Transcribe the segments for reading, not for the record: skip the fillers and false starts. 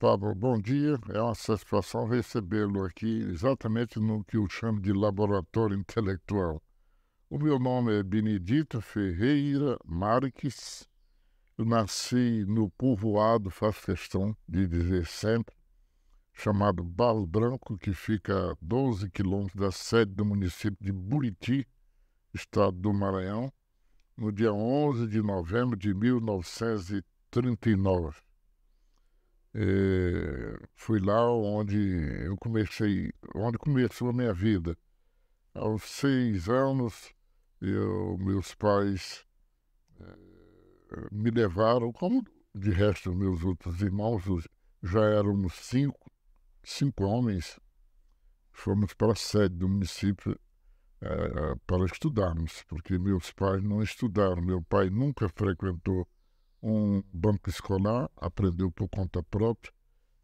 Pablo, bom dia. É uma satisfação recebê-lo aqui, exatamente no que eu chamo de laboratório intelectual. O meu nome é Benedito Ferreira Marques. Eu nasci no povoado, faço questão de dizer sempre, chamado Barro Branco, que fica a 12 quilômetros da sede do município de Buriti, estado do Maranhão, no dia 11 de novembro de 1939. Fui lá onde começou a minha vida. Aos 6 anos, meus pais me levaram, como de resto meus outros irmãos, já éramos cinco homens, fomos para a sede do município para estudarmos, porque meus pais não estudaram. Meu pai nunca frequentou um banco escolar, aprendeu por conta própria,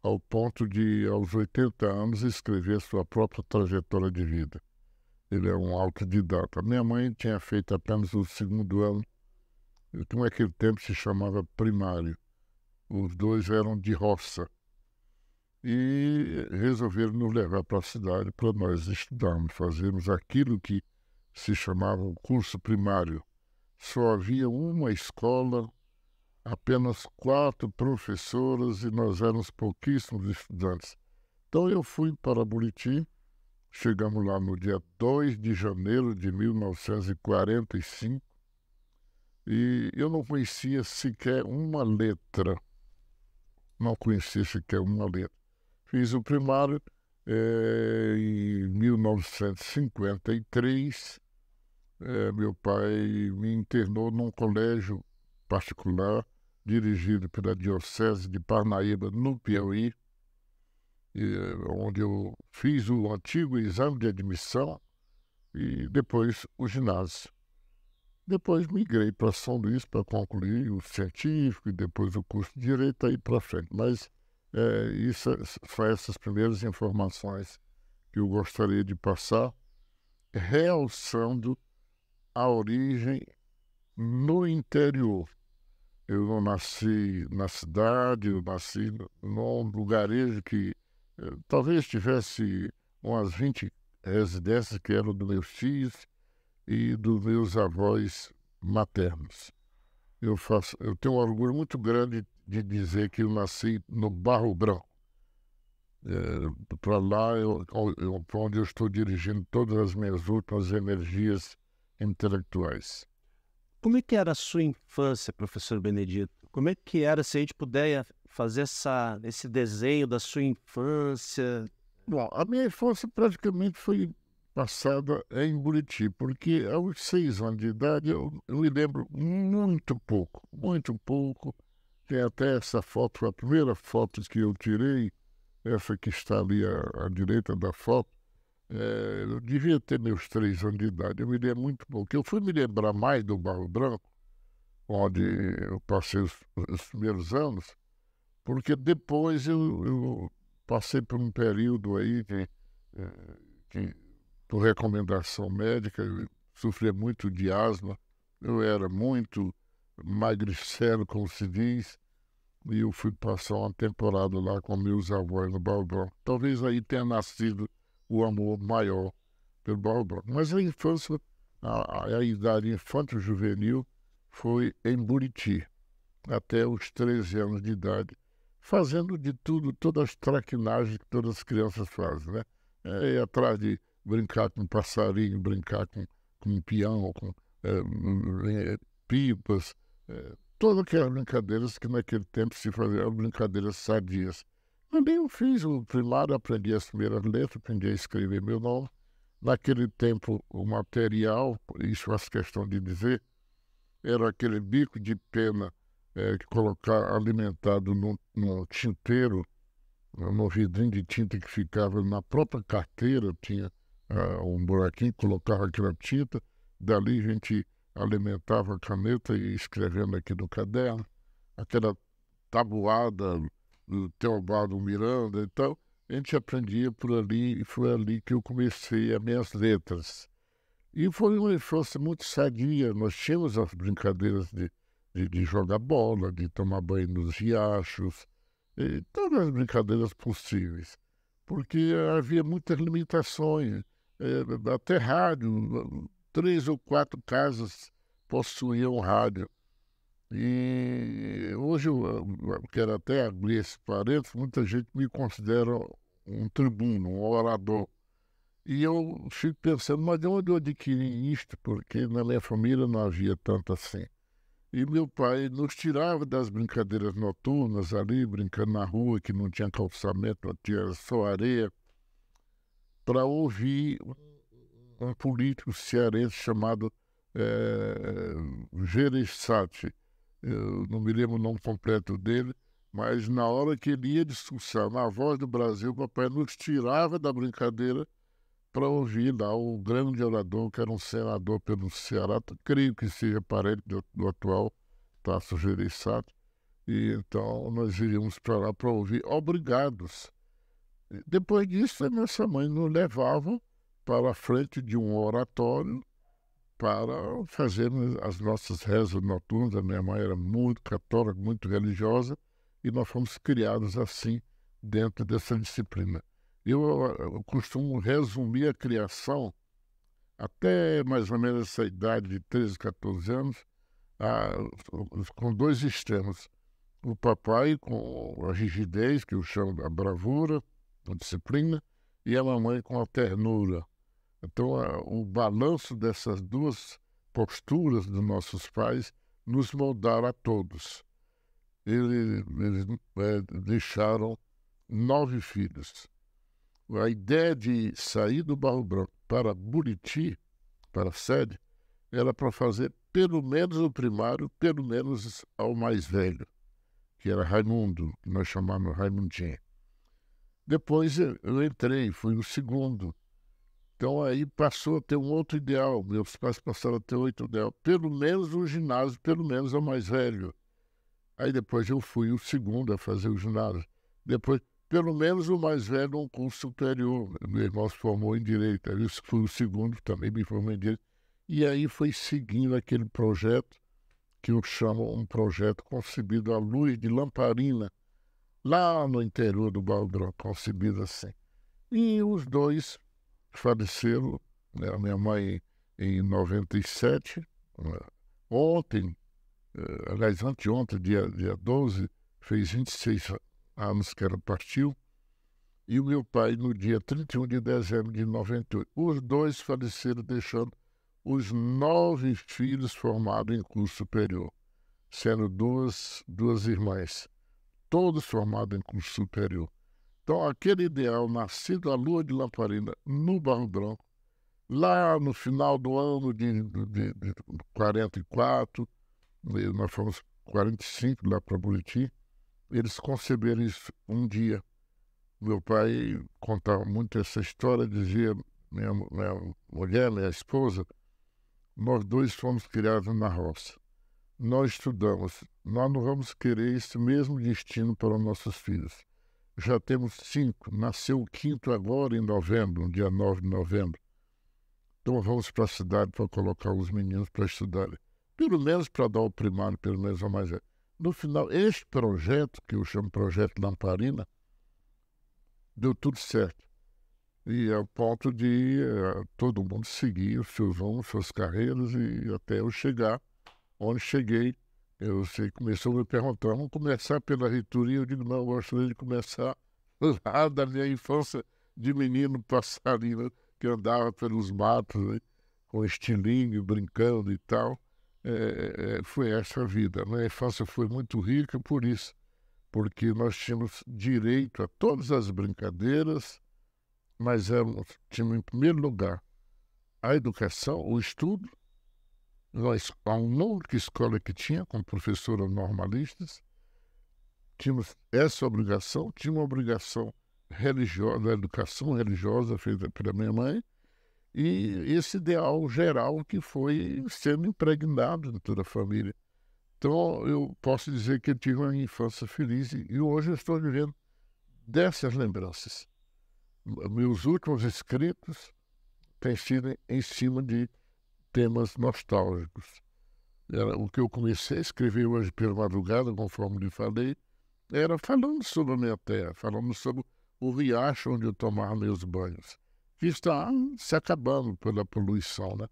ao ponto de, aos 80 anos, escrever sua própria trajetória de vida. Ele é um autodidata. Minha mãe tinha feito apenas o segundo ano, que naquele tempo se chamava primário. Os dois eram de roça. E resolveram nos levar para a cidade para nós estudarmos, fazermos aquilo que se chamava o curso primário. Só havia uma escola, apenas 4 professoras e nós éramos pouquíssimos estudantes. Então eu fui para Buriti, chegamos lá no dia 2 de janeiro de 1945 e eu não conhecia sequer uma letra. Não conhecia sequer uma letra. Fiz o primário em 1953. Meu pai me internou num colégio particular dirigido pela Diocese de Parnaíba, no Piauí, onde eu fiz o antigo exame de admissão e depois o ginásio. Depois migrei para São Luís para concluir o científico e depois o curso de Direito aí para frente. Mas isso são essas primeiras informações que eu gostaria de passar, realçando a origem no interior. Eu não nasci na cidade, eu nasci num lugarejo que talvez tivesse umas 20 residências que eram dos meus tios e dos meus avós maternos. Eu tenho um orgulho muito grande de dizer que eu nasci no Barro Branco. Para lá, para onde eu estou dirigindo todas as minhas últimas energias intelectuais. Como é que era a sua infância, professor Benedito? Como é que era, se a gente puder fazer esse desenho da sua infância? Bom, a minha infância praticamente foi passada em Buriti, porque aos 6 anos de idade eu me lembro muito pouco, muito pouco. Tem até essa foto, a primeira foto que eu tirei, essa que está ali à direita da foto. Eu devia ter meus 3 anos de idade, eu me lembro muito pouco. Eu fui me lembrar mais do Barro Branco, onde eu passei os primeiros anos, porque depois eu passei por um período aí que, por recomendação médica, eu sofria muito de asma, eu era muito magricelo, como se diz, e eu fui passar uma temporada lá com meus avós no Barro Branco. Talvez aí tenha nascido o amor maior pelo Barro Branco. Mas a infância, a idade infanto-juvenil foi em Buriti, até os 13 anos de idade, fazendo de tudo, todas as traquinagens que todas as crianças fazem, né? Ir atrás de brincar com passarinho, brincar com um peão, com pipas, todas aquelas brincadeiras que naquele tempo se faziam, brincadeiras sadias. Também eu fiz o primário, aprendi as primeiras letras, aprendi a escrever meu nome. Naquele tempo, o material, isso faço questão de dizer, era aquele bico de pena que colocar alimentado no tinteiro, no vidrinho de tinta que ficava na própria carteira, tinha um buraquinho, colocava aquela tinta, dali a gente alimentava a caneta e escrevendo aqui no caderno, aquela tabuada do Teobaldo Miranda e tal, a gente aprendia por ali e foi ali que eu comecei as minhas letras. E foi uma infância muito sadia. Nós tínhamos as brincadeiras de jogar bola, de tomar banho nos riachos, e todas as brincadeiras possíveis, porque havia muitas limitações. Até rádio, 3 ou 4 casas possuíam rádio. E hoje eu quero até abrir esse parênteses, muita gente me considera um tribuno, um orador. E eu fico pensando, mas de onde eu adquiri isto? Porque na minha família não havia tanto assim. E meu pai nos tirava das brincadeiras noturnas ali, brincando na rua, que não tinha calçamento, não tinha só areia, para ouvir um político cearense chamado Gereissati. Eu não me lembro o nome completo dele, mas na hora que ele ia discursar na Voz do Brasil, o papai nos tirava da brincadeira para ouvir lá o grande orador, que era um senador pelo Ceará, creio que seja parente do atual Tasso Gereissati. E então nós iríamos para lá para ouvir Obrigados. Depois disso, a nossa mãe nos levava para a frente de um oratório para fazermos as nossas rezas noturnas. A minha mãe era muito católica, muito religiosa, e nós fomos criados assim, dentro dessa disciplina. Eu costumo resumir a criação, até mais ou menos essa idade de 13, 14 anos, a, com 2 extremos. O papai com a rigidez, que eu chamo a bravura, a disciplina, e a mamãe com a ternura. Então, o balanço dessas 2 posturas dos nossos pais nos moldaram a todos. Eles deixaram 9 filhos. A ideia de sair do Barro Branco para Buriti, para a sede, era para fazer pelo menos o primário, pelo menos ao mais velho, que era Raimundo, que nós chamamos Raimundinho. Depois eu entrei, fui o segundo. Então aí passou a ter um outro ideal. Meus pais passaram a ter outro ideal. Pelo menos o ginásio, pelo menos ao mais velho. Aí depois eu fui o segundo a fazer o ginásio. Depois, pelo menos o mais velho, um curso superior. Meu irmão se formou em Direito. Aí eu fui o segundo, também me formei em Direito. E aí foi seguindo aquele projeto que eu chamo um projeto concebido à luz de lamparina, lá no interior do Barro Branco, concebido assim. E os 2 faleceram, né? A minha mãe em 97, ontem, aliás, anteontem, dia 12, fez 26 anos que ela partiu, e o meu pai no dia 31 de dezembro de 98. Os 2 faleceram, deixando os 9 filhos formados em curso superior, sendo duas irmãs, todos formados em curso superior. Então, aquele ideal nascido à lua de lamparina no Barro Branco, lá no final do ano de 44, nós fomos 45 lá para Buriti, eles conceberam isso um dia. Meu pai contava muito essa história, dizia, minha mulher, minha esposa, nós 2 fomos criados na roça. Nós estudamos, nós não vamos querer esse mesmo destino para os nossos filhos. Já temos 5, nasceu o 5º agora em novembro, no dia 9 de novembro. Então vamos para a cidade para colocar os meninos para estudarem. Pelo menos para dar o primário, pelo menos ao mais velho. No final, este projeto, que eu chamo Projeto Lamparina, deu tudo certo. E ao ponto de todo mundo seguir os seus rumos, suas carreiras, e até eu chegar onde cheguei. Eu sei, começou a me perguntar, vamos começar pela reitoria? Eu digo, não, eu gostaria de começar lá da minha infância de menino passarinho, que andava pelos matos, né, com estilingue, brincando e tal. Foi essa a vida. Minha infância foi muito rica por isso, porque nós tínhamos direito a todas as brincadeiras, mas tínhamos em primeiro lugar a educação, o estudo. A única escola que tinha, com professoras normalistas, tínhamos essa obrigação, tinha uma obrigação religiosa, a educação religiosa feita pela minha mãe, e esse ideal geral que foi sendo impregnado em toda a família. Então, eu posso dizer que eu tive uma infância feliz e hoje eu estou vivendo dessas lembranças. Meus últimos escritos têm sido em cima de temas nostálgicos. Era o que eu comecei a escrever hoje pela madrugada, conforme lhe falei, era falando sobre a minha terra, falando sobre o riacho onde eu tomava meus banhos, que está se acabando pela poluição, né?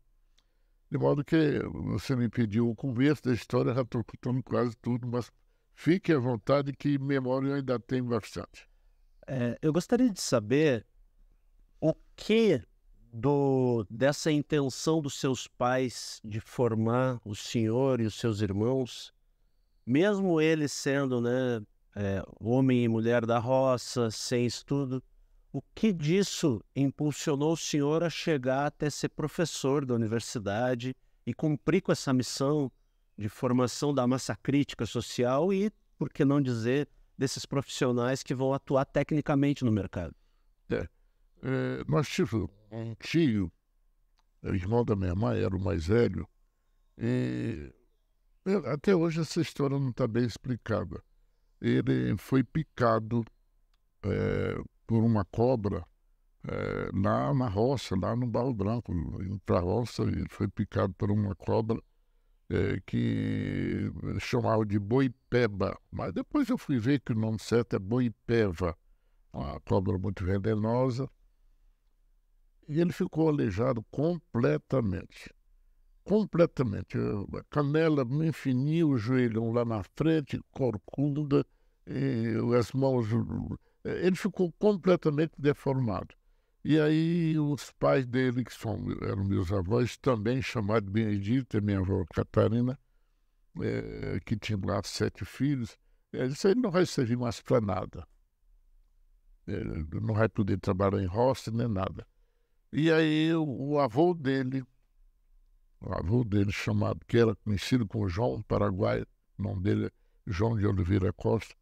De modo que você me pediu o começo da história, já estou contando quase tudo, mas fique à vontade que memória eu ainda tenho bastante. Eu gostaria de saber o que dessa intenção dos seus pais de formar o senhor e os seus irmãos, mesmo eles sendo, né, homem e mulher da roça, sem estudo, o que disso impulsionou o senhor a chegar até ser professor da universidade e cumprir com essa missão de formação da massa crítica social e, por que não dizer, desses profissionais que vão atuar tecnicamente no mercado? Nós tivemos um tio, o irmão da minha mãe, era o mais velho, e até hoje essa história não está bem explicada. Ele foi picado por uma cobra lá na roça, lá no Barro Branco, indo para a roça, ele foi picado por uma cobra que chamava de boipeba, mas depois eu fui ver que o nome certo é boipeva, uma cobra muito venenosa, e ele ficou aleijado completamente. Completamente. A canela me fininha, o joelhão lá na frente, corcunda, e as mãos. Ele ficou completamente deformado. E aí os pais dele, eram meus avós, também chamados Benedito, e minha avó Catarina, que tinha lá 7 filhos, disse: ele não vai servir mais para nada. Ele não vai poder trabalhar em roça nem nada. E aí o avô dele, chamado, que era conhecido como João Paraguai, o nome dele é João de Oliveira Costa,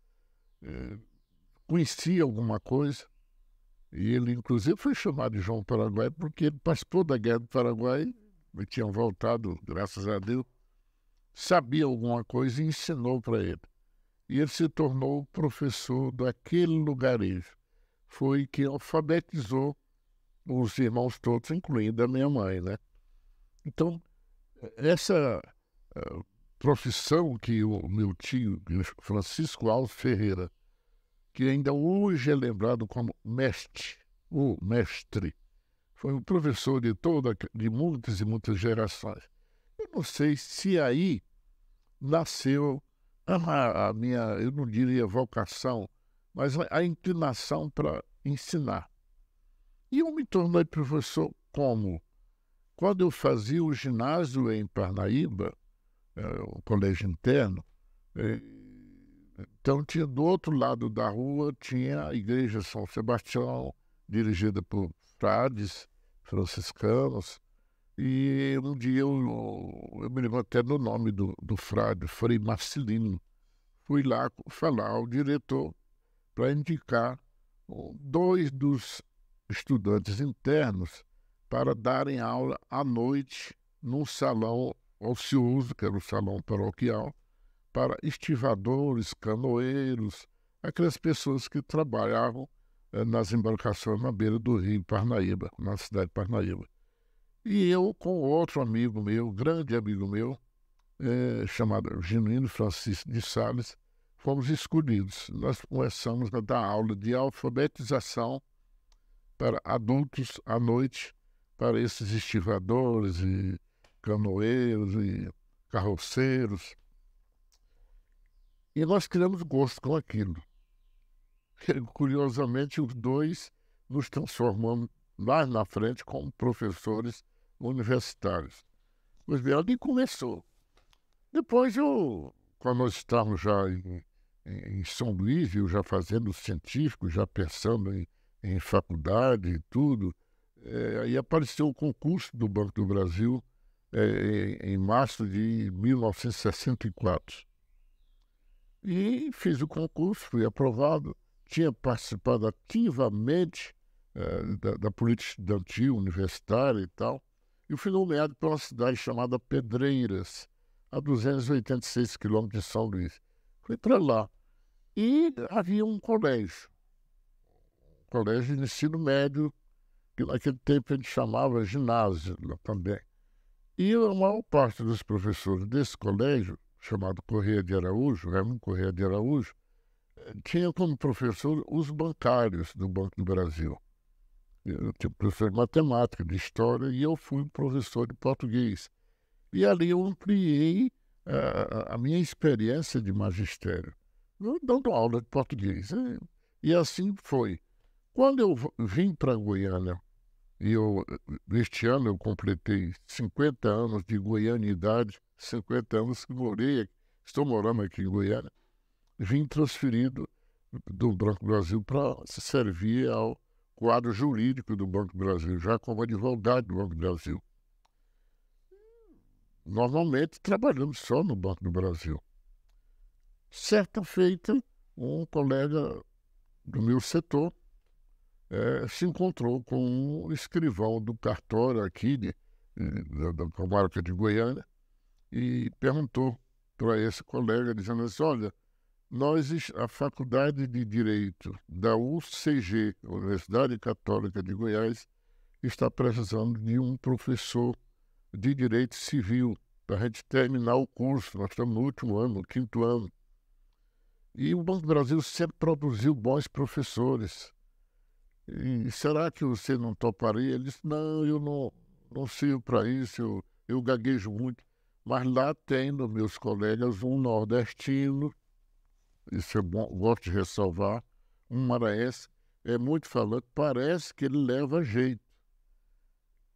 conhecia alguma coisa, e ele inclusive foi chamado de João Paraguai porque ele participou da Guerra do Paraguai, e tinha voltado, graças a Deus, sabia alguma coisa e ensinou para ele. E ele se tornou professor daquele lugarejo. Foi que alfabetizou os irmãos todos, incluindo a minha mãe, né? Então, essa profissão que o meu tio, Francisco Alves Ferreira, que ainda hoje é lembrado como mestre, o mestre, foi um professor de muitas e muitas gerações. Eu não sei se aí nasceu a minha, eu não diria vocação, mas a inclinação para ensinar. E eu me tornei professor como? Quando eu fazia o ginásio em Parnaíba, o colégio interno, então tinha do outro lado da rua, tinha a igreja São Sebastião, dirigida por frades franciscanos, e um dia eu me lembro até do nome do frade, Frei Marcelino. Fui lá falar ao diretor para indicar 2 dos estudantes internos para darem aula à noite num salão ocioso, que era o salão paroquial, para estivadores, canoeiros, aquelas pessoas que trabalhavam nas embarcações na beira do rio Parnaíba, na cidade de Parnaíba. E eu, com outro amigo meu, grande amigo meu, chamado Genuíno Francisco de Sales, fomos escolhidos. Nós começamos a dar aula de alfabetização para adultos à noite, para esses estivadores e canoeiros e carroceiros. E nós criamos gosto com aquilo. Curiosamente, os 2 nos transformamos lá na frente como professores universitários. Pois bem, ali começou. Depois, quando nós estávamos já em São Luís, eu já fazendo científico, já pensando em faculdade e tudo, aí apareceu o concurso do Banco do Brasil em março de 1964. E fiz o concurso, fui aprovado, tinha participado ativamente da política estudantil, universitária e tal, e fui nomeado para uma cidade chamada Pedreiras, a 286 quilômetros de São Luís. Fui para lá. E havia um colégio de ensino médio, que naquele tempo a gente chamava ginásio lá também. E a maior parte dos professores desse colégio, chamado Correia de Araújo, Raimundo Correia de Araújo, tinha como professor os bancários do Banco do Brasil. Eu tinha professor de matemática, de história, e eu fui professor de português. E ali eu ampliei a minha experiência de magistério, dando aula de português. E assim foi. Quando eu vim para Goiânia, este ano eu completei 50 anos de goianidade, 50 anos que morei, estou morando aqui em Goiânia, vim transferido do Banco do Brasil para servir ao quadro jurídico do Banco do Brasil, já como advogado do Banco do Brasil. Normalmente trabalhamos só no Banco do Brasil. Certa feita, um colega do meu setor se encontrou com um escrivão do cartório aqui da comarca de Goiânia e perguntou para esse colega, dizendo assim, olha, a Faculdade de Direito da UCG, Universidade Católica de Goiás, está precisando de um professor de Direito Civil para a gente terminar o curso. Nós estamos no último ano, no 5º ano. E o Banco do Brasil sempre produziu bons professores. E será que você não toparia? Ele disse, não, eu não sirvo para isso, eu gaguejo muito. Mas lá tem, nos meus colegas, um nordestino, isso é bom, gosto de ressalvar, um maranhense, é muito falante, parece que ele leva jeito.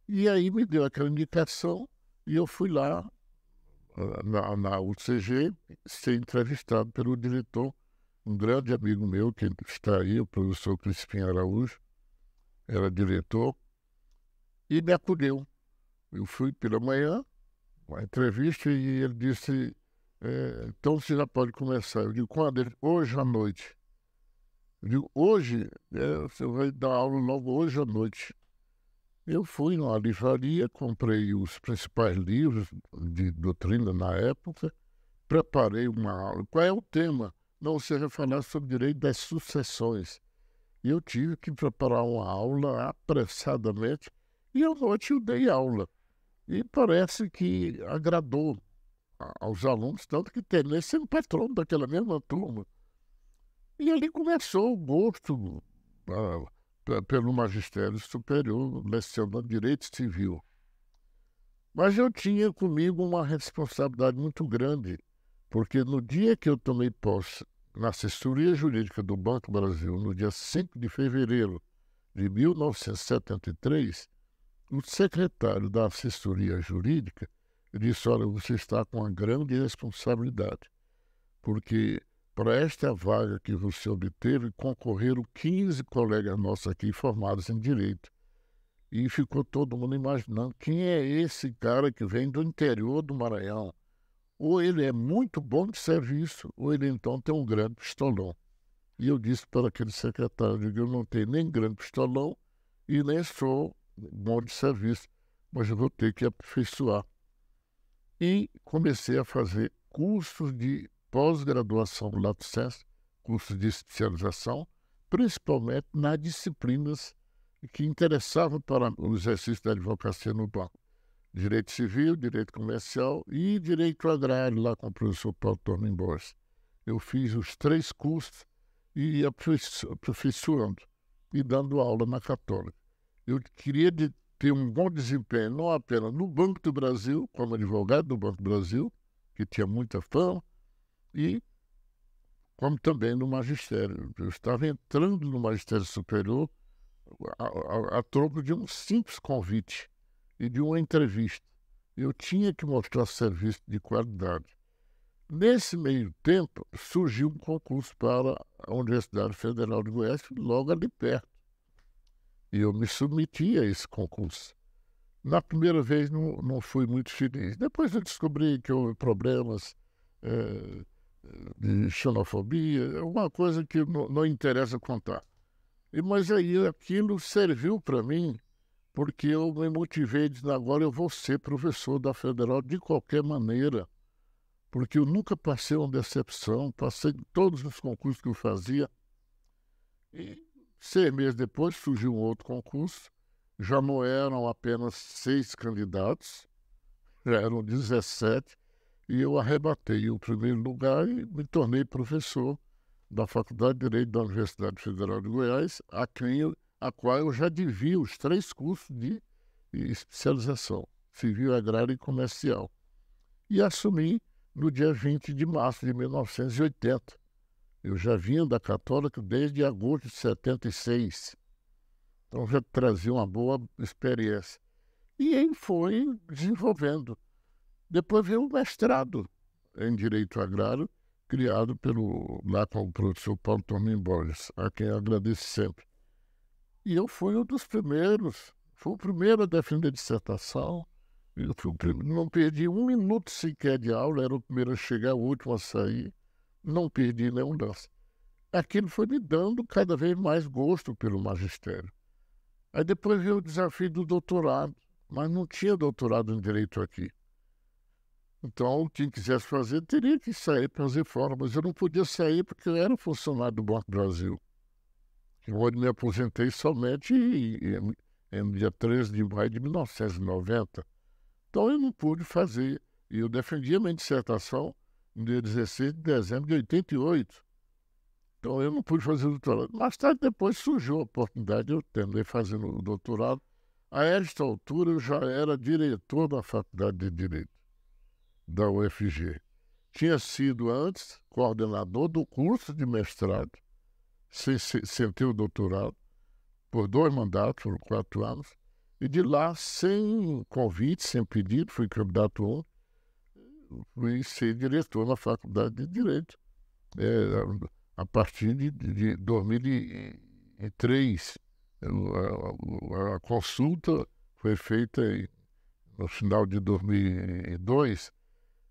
E aí me deu aquela indicação e eu fui lá, na UCG, ser entrevistado pelo diretor, um grande amigo meu, que está aí, o professor Crispim Araújo, era diretor, e me acolheu. Eu fui pela manhã, uma entrevista, e ele disse, então você já pode começar. Eu digo, quando? Ele, hoje à noite. Eu digo, hoje? Você vai dar aula logo hoje à noite. Eu fui numa livraria, comprei os principais livros de doutrina na época, preparei uma aula. Qual é o tema? Não, você vai falar sobre direito das sucessões. E eu tive que preparar uma aula apressadamente, e à noite eu dei aula. E parece que agradou aos alunos, tanto que terminei sendo patrono daquela mesma turma. E ali começou o gosto pelo magistério superior, lecionando direito civil. Mas eu tinha comigo uma responsabilidade muito grande, porque no dia que eu tomei posse na assessoria jurídica do Banco do Brasil, no dia 5 de fevereiro de 1973, o secretário da assessoria jurídica disse, olha, você está com uma grande responsabilidade, porque para esta vaga que você obteve, concorreram 15 colegas nossos aqui formados em Direito. E ficou todo mundo imaginando quem é esse cara que vem do interior do Maranhão. Ou ele é muito bom de serviço, ou ele então tem um grande pistolão. E eu disse para aquele secretário, eu não tenho nem grande pistolão e nem sou bom de serviço, mas eu vou ter que aperfeiçoar. E comecei a fazer cursos de pós-graduação lato sensu, cursos de especialização, principalmente nas disciplinas que interessavam para o exercício da advocacia no banco. Direito civil, direito comercial e direito agrário, lá com o professor Paulo Tormin Borges. Eu fiz os 3 cursos e ia aperfeiçoando e dando aula na Católica. Eu queria ter um bom desempenho, não apenas no Banco do Brasil, como advogado do Banco do Brasil, que tinha muita fama, e como também no magistério. Eu estava entrando no magistério superior a troco de um simples convite e de uma entrevista. Eu tinha que mostrar serviço de qualidade. Nesse meio tempo, surgiu um concurso para a Universidade Federal de Goiás, logo ali perto. E eu me submeti a esse concurso. Na primeira vez não fui muito feliz. Depois eu descobri que houve problemas de xenofobia, alguma coisa que não interessa contar. Mas aí aquilo serviu para mim, porque eu me motivei dizendo, agora eu vou ser professor da Federal de qualquer maneira, porque eu nunca passei uma decepção, passei em todos os concursos que eu fazia. E 6 meses depois surgiu um outro concurso, já não eram apenas 6 candidatos, já eram 17, e eu arrebatei o primeiro lugar e me tornei professor da Faculdade de Direito da Universidade Federal de Goiás, a qual eu já devia os 3 cursos de especialização, civil, agrário e comercial. E assumi no dia 20 de março de 1980. Eu já vinha da Católica desde agosto de 76. Então já trazia uma boa experiência. E aí foi desenvolvendo. Depois veio o mestrado em Direito Agrário, criado lá com o professor Paulo Tormin Borges, a quem eu agradeço sempre. E eu fui um dos primeiros, fui o primeiro a defender a dissertação. Não perdi 1 minuto sequer de aula, era o primeiro a chegar, o último a sair. Não perdi nenhum lance. Aquilo foi me dando cada vez mais gosto pelo magistério. Aí depois veio o desafio do doutorado, mas não tinha doutorado em Direito aqui. Então, quem quisesse fazer, teria que sair para fazer fora, mas eu não podia sair porque eu era funcionário do Banco do Brasil. Eu me aposentei somente em dia 13 de maio de 1990. Então, eu não pude fazer. E eu defendi a minha dissertação no dia 16 de dezembro de 88. Então, eu não pude fazer o doutorado. Mais tarde, depois, surgiu a oportunidade, eu terminei fazendo o doutorado. A esta altura, eu já era diretor da Faculdade de Direito da UFG. Tinha sido antes coordenador do curso de mestrado, sem ter o doutorado, por 2 mandatos, por 4 anos, e de lá, sem convite, sem pedido, fui candidato fui ser diretor na Faculdade de Direito, a partir de 2003. A consulta foi feita no final de 2002,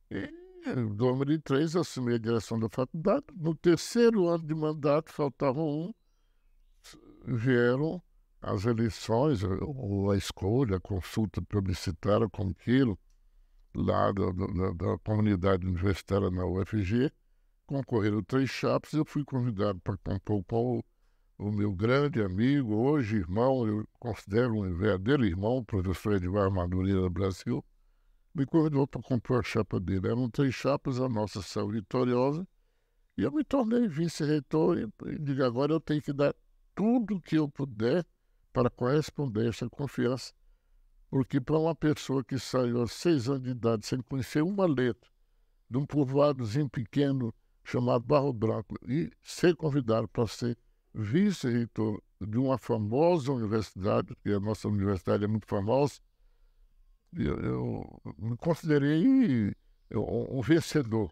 e em 2003 eu assumi a direção da faculdade. No 3º ano de mandato, faltavam vieram as eleições, ou a escolha, a consulta publicitária, como queiram, lá da comunidade universitária na UFG. Concorreram 3 chapas e eu fui convidado para compor com o meu grande amigo, hoje irmão, eu considero um verdadeiro irmão, o professor Edvar Madureira do Brasil. Me convidou para compor a chapa dele. Eram 3 chapas, a nossa saiu vitoriosa, e eu me tornei vice-reitor e digo, agora eu tenho que dar tudo o que eu puder para corresponder a essa confiança, porque para uma pessoa que saiu aos 6 anos de idade sem conhecer uma letra, de um povoadozinho pequeno chamado Barro Branco, e ser convidado para ser vice-reitor de uma famosa universidade, que a nossa universidade é muito famosa, eu me considerei um vencedor.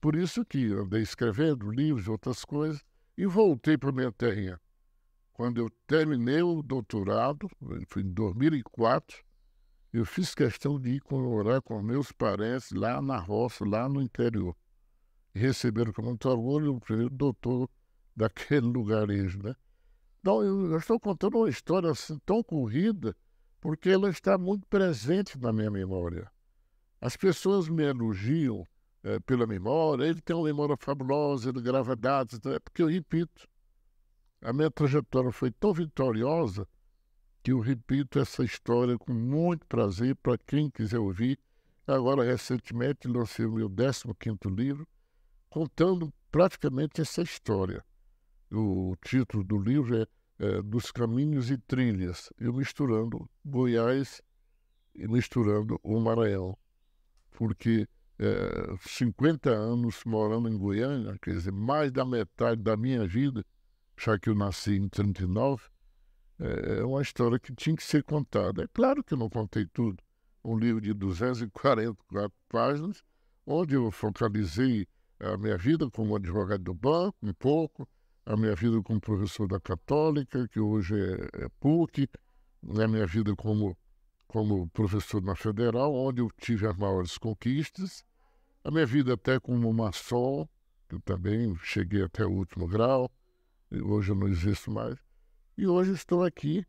Por isso que andei escrevendo livros e outras coisas e voltei para minha terrinha. Quando eu terminei o doutorado, foi em 2004, eu fiz questão de ir comemorar com meus parentes lá na roça, lá no interior. E receberam com muito orgulho o primeiro doutor daquele lugarejo, né? Então, eu estou contando uma história assim tão corrida, porque ela está muito presente na minha memória. As pessoas me elogiam pela memória, ele tem uma memória fabulosa, ele grava datas, é porque eu repito. A minha trajetória foi tão vitoriosa que eu repito essa história com muito prazer para quem quiser ouvir. Agora, recentemente, lancei o meu 15º livro, contando praticamente essa história. O título do livro é Dos Caminhos e Trilhas, eu misturando Goiás e misturando o Maranhão, porque 50 anos morando em Goiânia, quer dizer, mais da metade da minha vida, já que eu nasci em 39, é uma história que tinha que ser contada. É claro que eu não contei tudo. Um livro de 244 páginas, onde eu focalizei a minha vida como advogado do banco, um pouco, a minha vida como professor da Católica, que hoje é PUC, a minha vida como professor na Federal, onde eu tive as maiores conquistas, a minha vida até como maçom, que eu também cheguei até o último grau, e hoje eu não existo mais, e hoje estou aqui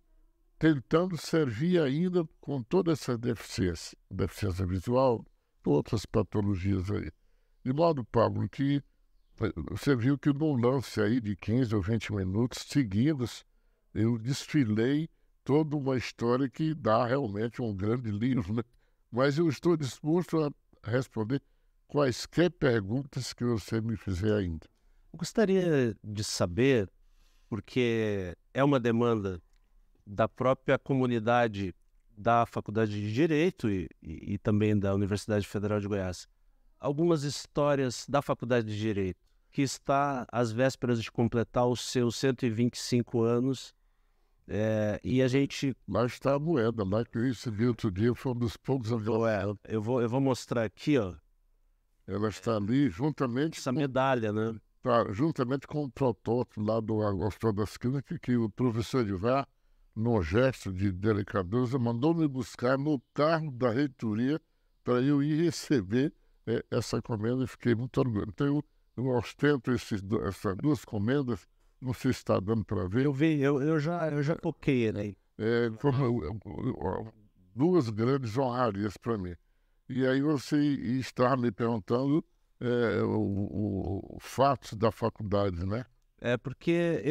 tentando servir ainda com toda essa deficiência visual, outras patologias aí. De modo, Pablo, que você viu que num lance aí de 15 ou 20 minutos seguidos, eu desfilei toda uma história que dá realmente um grande livro, né? Mas eu estou disposto a responder quaisquer perguntas que você me fizer ainda. Eu gostaria de saber, porque é uma demanda da própria comunidade da Faculdade de Direito e também da Universidade Federal de Goiás, algumas histórias da Faculdade de Direito, que está às vésperas de completar os seus 125 anos, e a gente... Lá está a moeda, lá que eu recebi outro dia, foi um dos poucos anos. Eu vou mostrar aqui, ó, Ela está ali juntamente, essa medalha, né? juntamente com o protótipo lá do Agostinho das Clínicas, que o professor Edivar, num gesto de delicadeza, mandou me buscar no carro da reitoria para eu ir receber essa comenda, e fiquei muito orgulhoso. Então eu ostento essas duas comendas, não sei se está dando para ver. Eu vi, eu já toquei, né? Foram duas grandes honrarias para mim. E aí você está me perguntando o fato da faculdade, né? É porque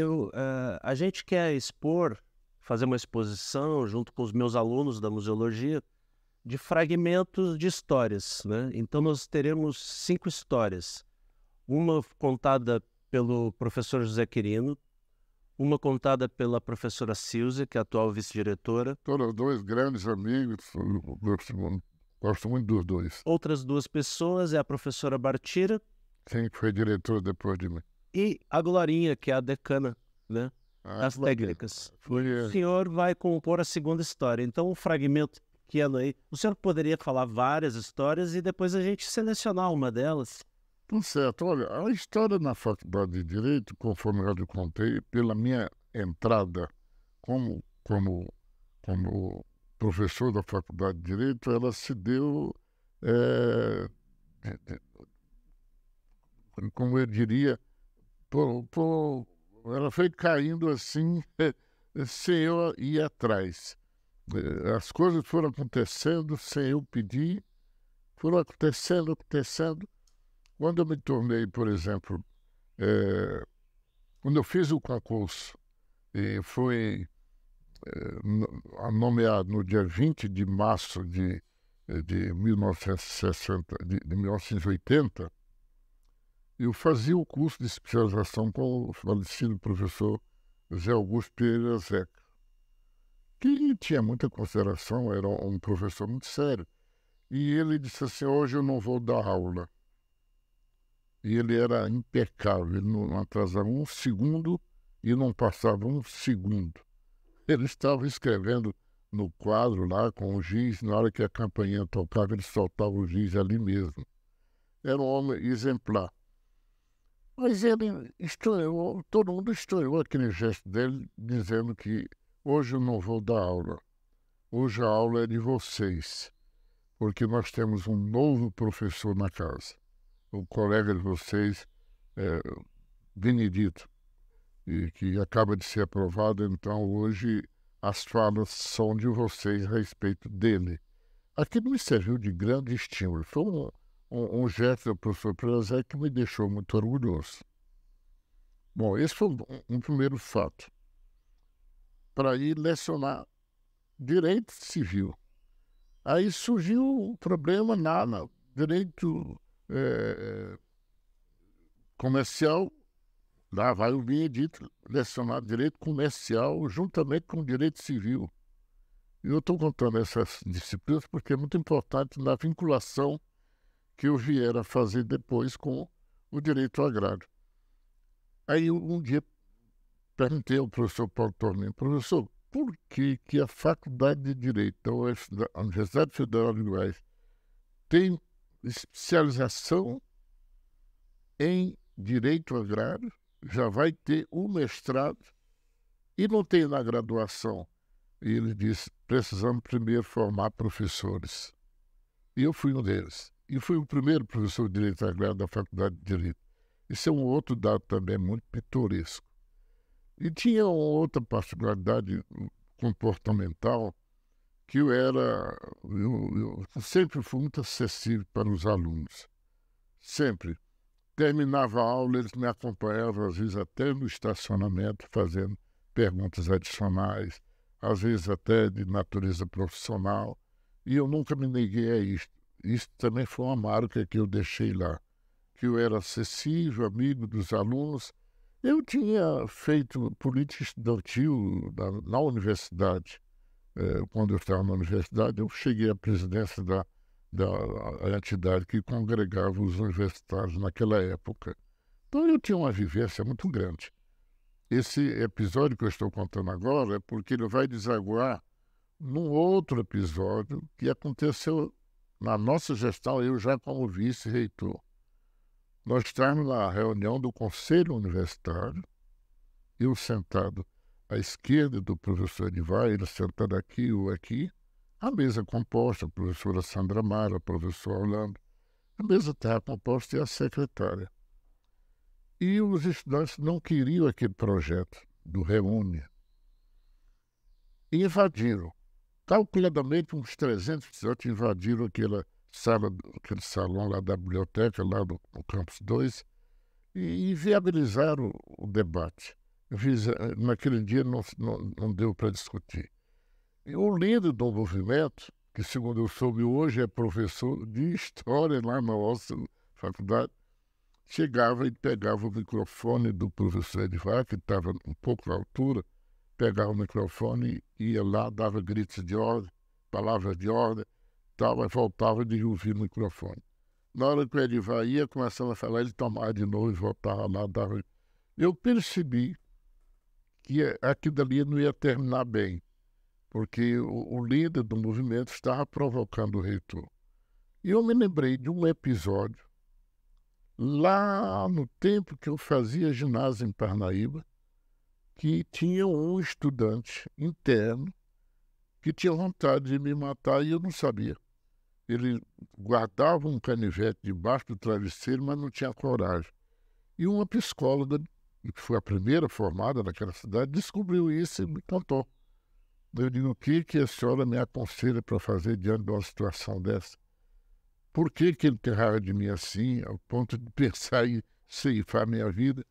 a gente quer expor, fazer uma exposição junto com os meus alunos da museologia de fragmentos de histórias, né? Então nós teremos 5 histórias. Uma contada pelo professor José Quirino, uma contada pela professora Silze, que é a atual vice-diretora. Todos dois grandes amigos, gosto muito dos dois. Outras 2 pessoas é a professora Bartira. Sim, que foi diretor depois de mim. E a Glorinha, que é a decana, né? Das técnicas. O senhor vai compor a segunda história. Então, um fragmento pequeno aí. O senhor poderia falar várias histórias e depois a gente selecionar uma delas? Tá certo. Olha, a história na Faculdade de Direito, conforme eu já contei, pela minha entrada como professor da Faculdade de Direito, ela se deu, como eu diria, ela foi caindo assim, sem eu ir atrás. As coisas foram acontecendo sem eu pedir, foram acontecendo. Quando eu me tornei, por exemplo, quando eu fiz o concurso e fui nomeado no dia 20 de março de 1980, eu fazia o curso de especialização com o falecido professor Zé Augusto Pereira Zeca, que tinha muita consideração, era um professor muito sério. E ele disse assim: hoje eu não vou dar aula. E ele era impecável, ele não atrasava um segundo e não passava um segundo. Ele estava escrevendo no quadro lá com o giz, na hora que a campainha tocava, ele soltava o giz ali mesmo. Era um homem exemplar. Mas ele estranhou, todo mundo estranhou aquele gesto dele, dizendo que hoje eu não vou dar aula. Hoje a aula é de vocês, porque nós temos um novo professor na casa. O colega de vocês, Benedito, que acaba de ser aprovado, então hoje as falas são de vocês a respeito dele. Aquilo me serviu de grande estímulo. Foi um gesto do professor Prezé que me deixou muito orgulhoso. Bom, esse foi um primeiro fato. Para ir lecionar direito civil. Aí surgiu um problema no direito comercial. Lá vai o Benedito lecionar direito comercial juntamente com direito civil. E eu estou contando essas disciplinas porque é muito importante na vinculação que eu vier a fazer depois com o direito agrário. Aí um dia perguntei ao professor Paulo Tornino: professor, por que a Faculdade de Direito da Universidade Federal de Goiás tem especialização em direito agrário, já vai ter um mestrado e não tem na graduação? E ele disse: precisamos primeiro formar professores. E eu fui um deles. E fui o primeiro professor de direito agrário da Faculdade de Direito. Isso é um outro dado também muito pitoresco. E tinha uma outra particularidade comportamental, que eu sempre fui muito acessível para os alunos. Sempre. Terminava a aula, eles me acompanhavam, às vezes até no estacionamento, fazendo perguntas adicionais, às vezes até de natureza profissional, e eu nunca me neguei a isso. Isso também foi uma marca que eu deixei lá. que eu era acessível, amigo dos alunos. Eu tinha feito política estudantil na universidade. Quando eu estava na universidade, eu cheguei à presidência da entidade que congregava os universitários naquela época. Então eu tinha uma vivência muito grande. Esse episódio que eu estou contando agora é porque ele vai desaguar num outro episódio que aconteceu na nossa gestão, eu já como vice-reitor. Nós estávamos na reunião do Conselho Universitário, eu sentado à esquerda do professor Edivar, ele sentado aqui ou aqui, a mesa composta, a professora Sandra Mara, a professora Orlando, a mesa estava composta e a secretária. E os estudantes não queriam aquele projeto do Reúne. E invadiram. Calculadamente, uns 300 estudantes invadiram aquele salão lá da biblioteca, lá no Campus 2, e viabilizaram o debate. Naquele dia não deu para discutir. E o líder do movimento, que segundo eu soube hoje é professor de História lá na nossa faculdade, chegava e pegava o microfone do professor Edivar, que estava um pouco à altura, pegava o microfone, ia lá, dava gritos de ordem, palavras de ordem, tal, e voltava de ouvir o microfone. Na hora que o Edivar ia, começava a falar, ele tomava de novo e voltava lá, dava... Eu percebi que aquilo ali não ia terminar bem, porque o líder do movimento estava provocando o reitor. E eu me lembrei de um episódio lá no tempo que eu fazia ginásio em Parnaíba, que tinha um estudante interno que tinha vontade de me matar e eu não sabia. Ele guardava um canivete debaixo do travesseiro, mas não tinha coragem. E uma psicóloga, que foi a primeira formada naquela cidade, descobriu isso e me contou. Eu digo, o que a senhora me aconselha para fazer diante de uma situação dessa? Por que ele tem raiva de mim assim, ao ponto de pensar em ceifar minha vida?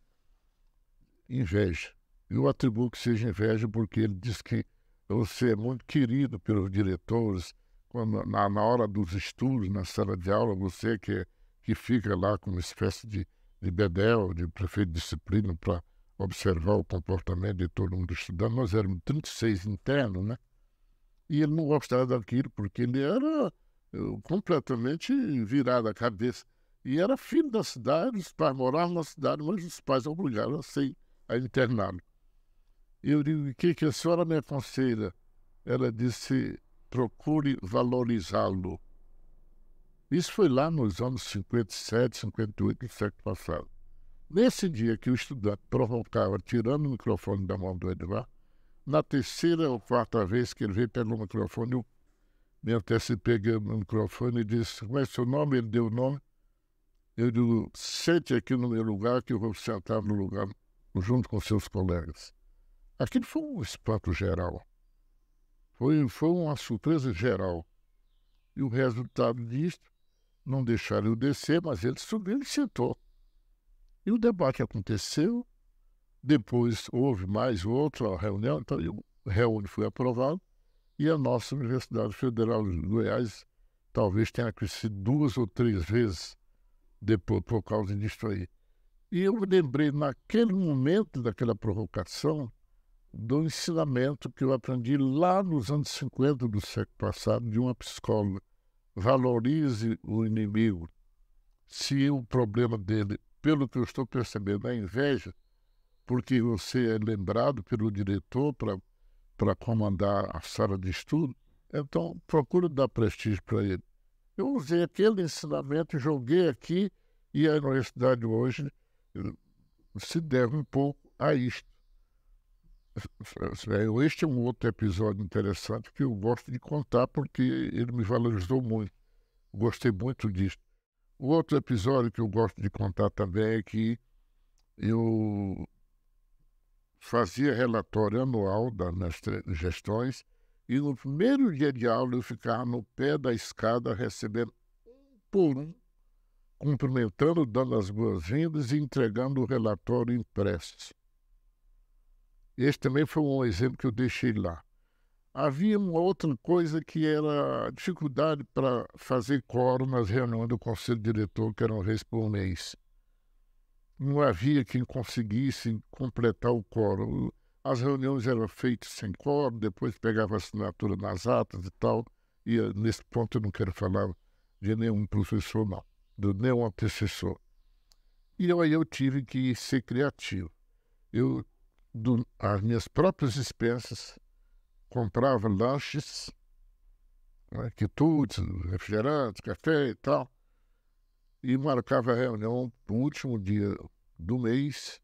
Inveja. Eu atribuo que seja inveja porque ele diz que você é muito querido pelos diretores, quando, na hora dos estudos, na sala de aula, você que fica lá como uma espécie de bedel, de prefeito de disciplina, para observar o comportamento de todo mundo estudando. Nós éramos 36 internos, né? E ele não gostava daquilo porque ele era completamente virado a cabeça. E era filho da cidade, os pais moravam na cidade, mas os pais obrigaram a interná-lo. Eu digo, o que a senhora me aconselha? Ela disse, procure valorizá-lo. Isso foi lá nos anos 57, 58 do século passado. Nesse dia que o estudante provocava, tirando o microfone da mão do Edivar, na terceira ou quarta vez que ele veio pelo microfone, eu me antecipei no microfone e disse, como é seu nome? Ele deu o nome. Eu digo, sente aqui no meu lugar que eu vou sentar no lugar junto com seus colegas. Aquilo foi um espanto geral. Foi uma surpresa geral. E o resultado disso, não deixaram eu descer, mas ele subiu e sentou. E o debate aconteceu. Depois houve mais outra reunião, então o Reúne foi aprovado. E a nossa Universidade Federal de Goiás talvez tenha crescido 2 ou 3 vezes depois por causa disso aí. E eu me lembrei, naquele momento daquela provocação, do ensinamento que eu aprendi lá nos anos 50 do século passado de uma psicóloga. Valorize o inimigo. Se o problema dele, pelo que eu estou percebendo, é inveja, porque você é lembrado pelo diretor para comandar a sala de estudo, então procura dar prestígio para ele. Eu usei aquele ensinamento, joguei aqui, e a universidade hoje se deve um pouco a isto. Este é um outro episódio interessante que eu gosto de contar porque ele me valorizou muito. Gostei muito disso. O outro episódio que eu gosto de contar também é que eu fazia relatório anual das minhas gestões e no primeiro dia de aula eu ficava no pé da escada recebendo um por um, cumprimentando, dando as boas-vindas e entregando o relatório impresso. Esse também foi um exemplo que eu deixei lá. Havia uma outra coisa que era a dificuldade para fazer quórum nas reuniões do conselho diretor, que eram uma vez por mês. Não havia quem conseguisse completar o quórum. As reuniões eram feitas sem quórum, depois pegava assinatura nas atas e tal. E nesse ponto eu não quero falar de nenhum professor, não, de nenhum antecessor. E aí eu tive que ser criativo. As minhas próprias expensas, comprava lanches, né, quitutes, refrigerantes, café e tal, e marcava a reunião no último dia do mês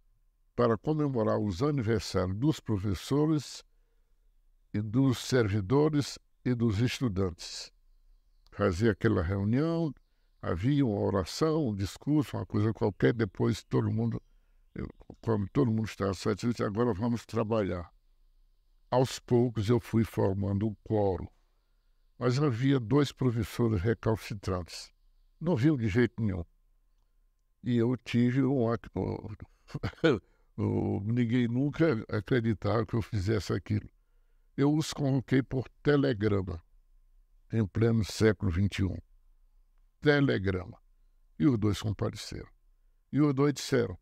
para comemorar os aniversários dos professores e dos servidores e dos estudantes. Fazia aquela reunião, havia uma oração, um discurso, uma coisa qualquer, depois todo mundo, como todo mundo estava satisfeito, agora vamos trabalhar. Aos poucos eu fui formando um quórum, mas havia 2 professores recalcitrantes. Não viam de jeito nenhum. E eu tive ninguém nunca acreditava que eu fizesse aquilo. Eu os convoquei por telegrama, em pleno século XXI. Telegrama. E os 2 compareceram. E os 2 disseram: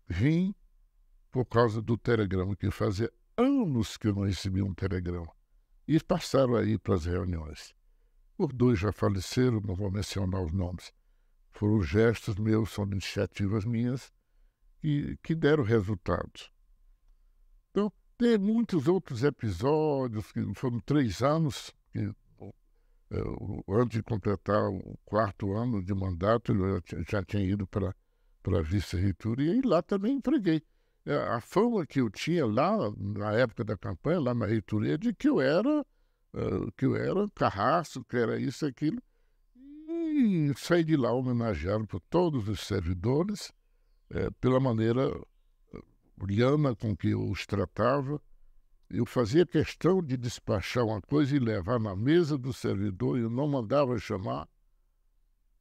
vim por causa do telegrama, que fazia anos que eu não recebia um telegrama. E passaram aí para as reuniões. Os 2 já faleceram, não vou mencionar os nomes. Foram gestos meus, são iniciativas minhas que deram resultados. Então, tem muitos outros episódios, que foram 3 anos, que, antes de completar o 4º ano de mandato, eu já tinha ido para a vice-reitoria e lá também empreguei. A fama que eu tinha lá, na época da campanha, lá na reitoria, de que eu era carrasco, que era isso, aquilo. E saí de lá homenageado por todos os servidores, pela maneira liana com que eu os tratava. Eu fazia questão de despachar uma coisa e levar na mesa do servidor, eu não mandava chamar.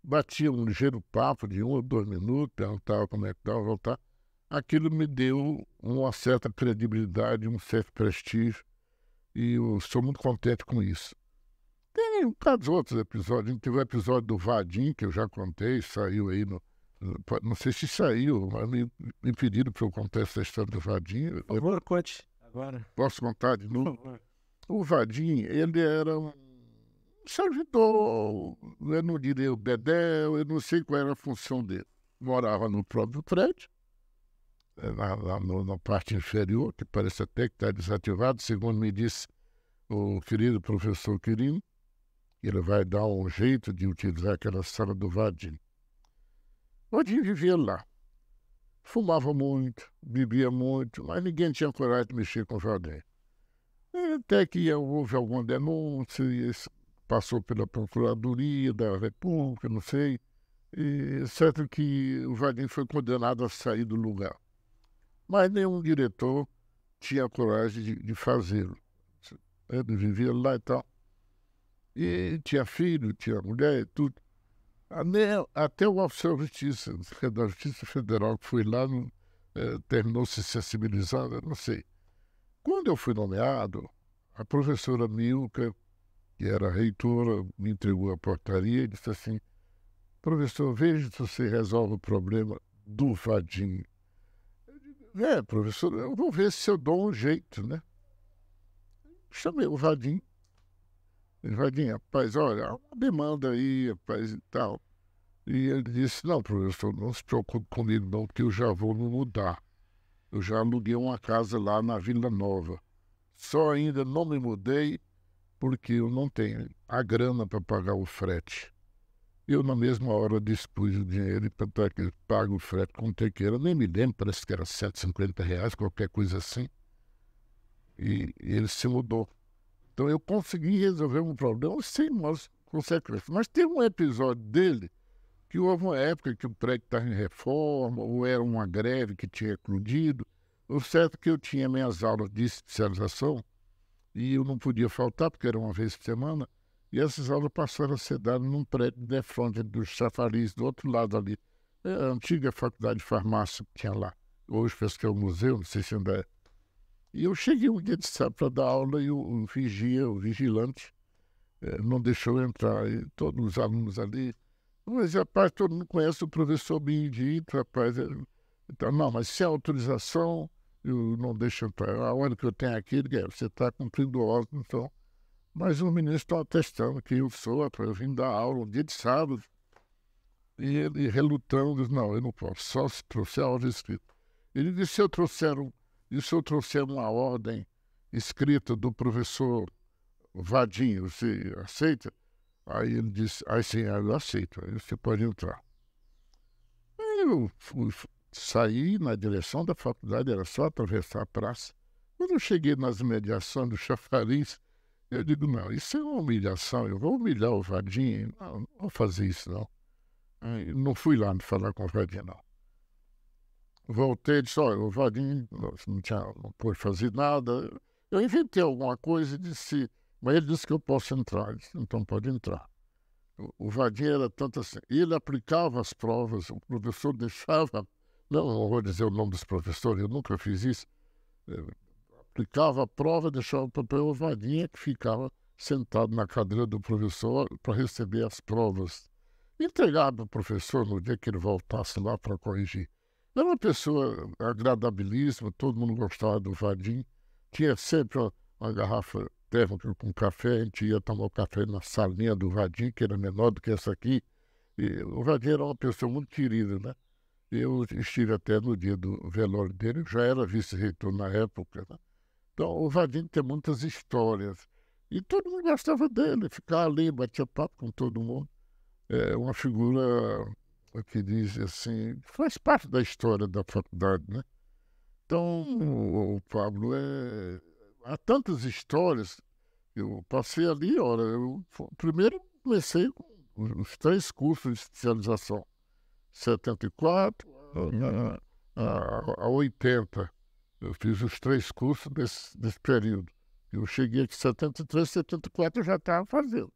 Batia um ligeiro papo de 1 ou 2 minutos, perguntava como é que estava, voltar. Aquilo me deu uma certa credibilidade, um certo prestígio, e eu sou muito contente com isso. Tem um bocado de outros episódios. Teve o episódio do Vadim, que eu já contei, saiu aí não sei se saiu, mas me pediram para eu contar essa história do Vadim. Por favor, conte agora. Posso contar de novo? Por favor. O Vadim, ele era um servidor, eu não diria o bedel, eu não sei qual era a função dele. Morava no próprio prédio, na parte inferior, que parece até que está desativado, segundo me disse o querido professor Quirino. Ele vai dar um jeito de utilizar aquela sala do Vadim. O Vadim vivia lá. Fumava muito, bebia muito, mas ninguém tinha coragem de mexer com o Vadim. Até que houve alguma denúncia, e passou pela Procuradoria da República, não sei. E certo que o Vadim foi condenado a sair do lugar. Mas nenhum diretor tinha coragem de fazê-lo. Ele vivia lá e tal. E tinha filho, tinha mulher e tudo. Até o oficial da Justiça Federal que foi lá, terminou se sensibilizando, não sei. Quando eu fui nomeado, a professora Milka, que era reitora, me entregou a portaria e disse assim: professor, veja se você resolve o problema do Vadim. Eu digo, professor, eu vou ver se eu dou um jeito, né? Chamei o Vadim. Vadim, rapaz, olha, há uma demanda aí, rapaz, e tal. E ele disse: não, professor, não se preocupe comigo não, que eu já vou me mudar. Eu já aluguei uma casa lá na Vila Nova. Só ainda não me mudei porque eu não tenho a grana para pagar o frete. Eu, na mesma hora, dispus o dinheiro para que ele pague o frete quanto é que era. Nem me lembro, parece que era R$150, qualquer coisa assim. E ele se mudou. Então eu consegui resolver um problema sem mais consequências. Mas teve um episódio dele que houve uma época que o prédio estava em reforma, ou era uma greve que tinha eclodido. O certo é que eu tinha minhas aulas de especialização e eu não podia faltar, porque era uma vez por semana, e essas aulas passaram a ser dadas num prédio de frente dos Chafariz, do outro lado ali. É a antiga faculdade de farmácia que tinha lá. Hoje penso que é o museu, não sei se ainda é. E eu cheguei um dia de sábado para dar aula e o vigia, o vigilante, não deixou eu entrar. E todos os alunos ali, mas rapaz, todo mundo conhece o professor Benedito, rapaz. Então, não, mas sem autorização, eu não deixo entrar. A hora que eu tenho aqui, você está cumprindo ordem, então. Mas o ministro está atestando que eu sou, rapaz, eu vim dar aula um dia de sábado. E ele, relutando, disse, não, eu não posso, só se trouxer a ordem escrita. Ele disse, se eu trouxer uma ordem escrita do professor Vadim, você aceita? Aí ele disse, aí sim, eu aceito, aí você pode entrar. Aí eu saí na direção da faculdade, era só atravessar a praça. Quando eu cheguei nas imediações do chafariz, eu digo, não, isso é uma humilhação, eu vou humilhar o Vadim, não vou fazer isso não. Aí, não fui lá falar com o Vadim, não. Voltei e disse, olha, o Vadim não pôde fazer nada. Eu inventei alguma coisa e disse, mas ele disse que eu posso entrar. Eu disse, então pode entrar. O Vadim era tanto assim, ele aplicava as provas, o professor deixava, não vou dizer o nome dos professores, eu nunca fiz isso, aplicava a prova, deixava o papel, o Vadim que ficava sentado na cadeira do professor para receber as provas. Entregava para o professor no dia que ele voltasse lá para corrigir. Era uma pessoa agradabilíssima, todo mundo gostava do Vadim. Tinha sempre uma garrafa térmica com café, a gente ia tomar o café na salinha do Vadim, que era menor do que essa aqui. E o Vadim era uma pessoa muito querida, né? Eu estive até no dia do velório dele, já era vice-reitor na época, né? Então, o Vadim tem muitas histórias. E todo mundo gostava dele, ficava ali, batia papo com todo mundo. É uma figura que diz assim, faz parte da história da faculdade, né? Então, o Pablo, há tantas histórias. Eu passei ali, olha, primeiro comecei com os 3 cursos de especialização, 74 a 80. Eu fiz os 3 cursos desse período. Eu cheguei aqui em 73, 74 eu já estava fazendo.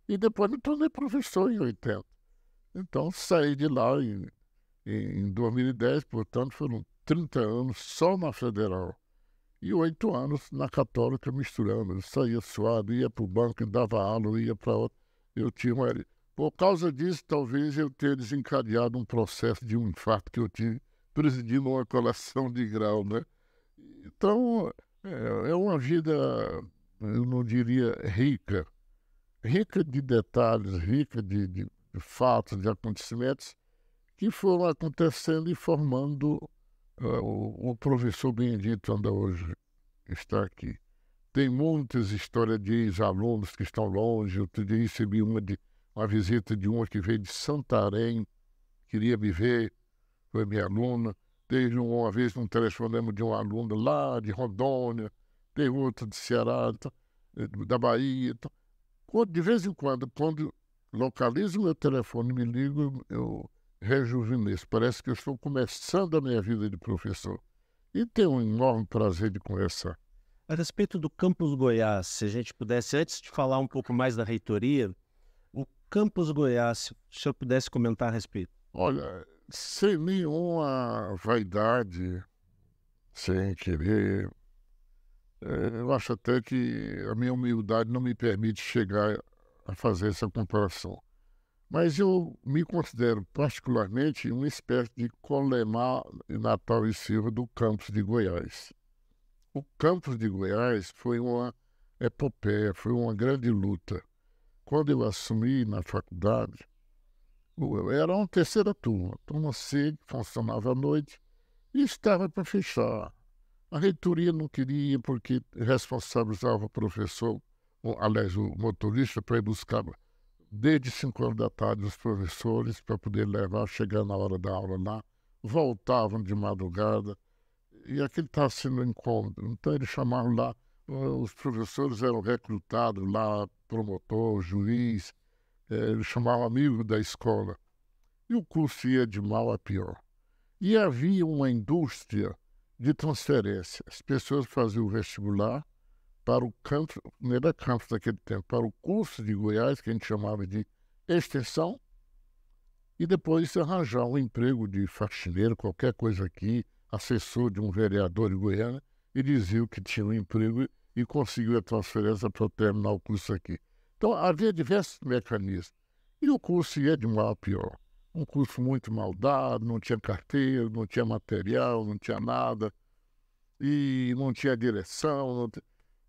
E depois me tornei professor em 80. Então, saí de lá em 2010, portanto, foram 30 anos só na Federal. E 8 anos na Católica misturando. Eu saía suado, ia para o banco, dava aula, ia para outra. Eu tinha uma... Por causa disso, talvez eu tenha desencadeado um processo de um infarto que eu tive presidindo uma colação de grau, né? Então, é uma vida, eu não diria rica, rica de detalhes, rica de fatos, de acontecimentos que foram acontecendo e formando o professor Benedito anda hoje, está aqui. Tem muitas histórias de ex-alunos que estão longe. Outro dia recebi uma visita de uma que veio de Santarém, queria me ver, foi minha aluna. Teve uma vez um telefonema de um aluno lá de Rondônia, tem outro de Ceará, da Bahia. Então, de vez em quando localizo meu telefone e me ligo, eu rejuvenesço. Parece que eu estou começando a minha vida de professor. E tenho um enorme prazer de conversar. A respeito do Campus Goiás, se a gente pudesse, antes de falar um pouco mais da reitoria, o Campus Goiás, se o senhor pudesse comentar a respeito. Olha, sem nenhuma vaidade, sem querer, eu acho até que a minha humildade não me permite chegar a fazer essa comparação. Mas eu me considero particularmente uma espécie de Colemar Natal e Silva do campus de Goiás. O campus de Goiás foi uma epopeia, foi uma grande luta. Quando eu assumi na faculdade, era uma terceira turma C, que funcionava à noite, e estava para fechar. A reitoria não queria porque responsabilizava o professor, aliás, o motorista, para ir buscar desde 5 horas da tarde os professores para poder levar, chegar na hora da aula lá, voltavam de madrugada, e aquilo estava sendo incômodo. Então eles chamaram lá, os professores eram recrutados lá, promotor, juiz, eles chamavam amigos da escola. E o curso ia de mal a pior. E havia uma indústria de transferência. As pessoas faziam o vestibular para o campus, não era campus daquele tempo, para o curso de Goiás, que a gente chamava de extensão, e depois arranjar um emprego de faxineiro, qualquer coisa aqui, assessor de um vereador de Goiânia, e diziam que tinha um emprego e conseguiu a transferência para terminar o curso aqui. Então, havia diversos mecanismos. E o curso ia de mal a pior. Um curso muito mal dado, não tinha carteira, não tinha material, não tinha nada, e não tinha direção.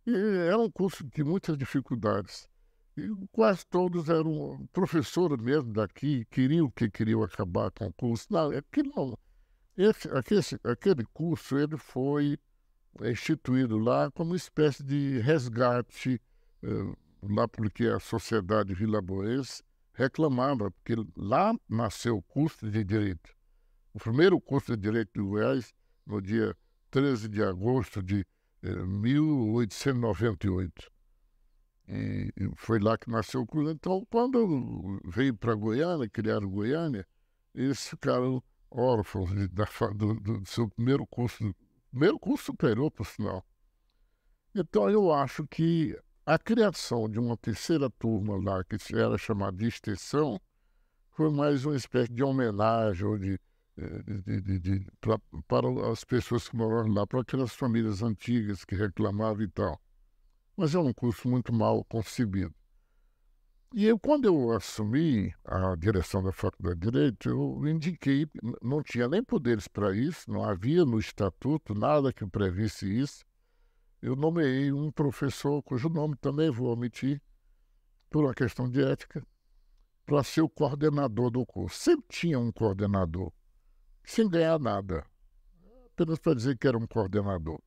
E era um curso de muitas dificuldades. E quase todos eram professores mesmo daqui, queriam acabar com o curso. Não, aquilo não. Aquele curso ele foi instituído lá como uma espécie de resgate, lá porque a sociedade vilaboense reclamava, porque lá nasceu o curso de Direito. O primeiro curso de Direito de Goiás, no dia 13 de agosto de 1898. E foi lá que nasceu o curso. Então, quando veio para Goiânia, criaram Goiânia, eles ficaram órfãos do seu primeiro curso superior, por sinal. Então, eu acho que a criação de uma terceira turma lá, que era chamada de extensão, foi mais uma espécie de homenagem ou para as pessoas que moravam lá, para aquelas famílias antigas que reclamavam e tal. Mas é um curso muito mal concebido. E quando eu assumi a direção da Faculdade de Direito, eu indiquei, não tinha nem poderes para isso, não havia no estatuto nada que previsse isso. Eu nomeei um professor, cujo nome também vou omitir, por uma questão de ética, para ser o coordenador do curso. Sempre tinha um coordenador, sem ganhar nada, apenas para dizer que era um coordenador.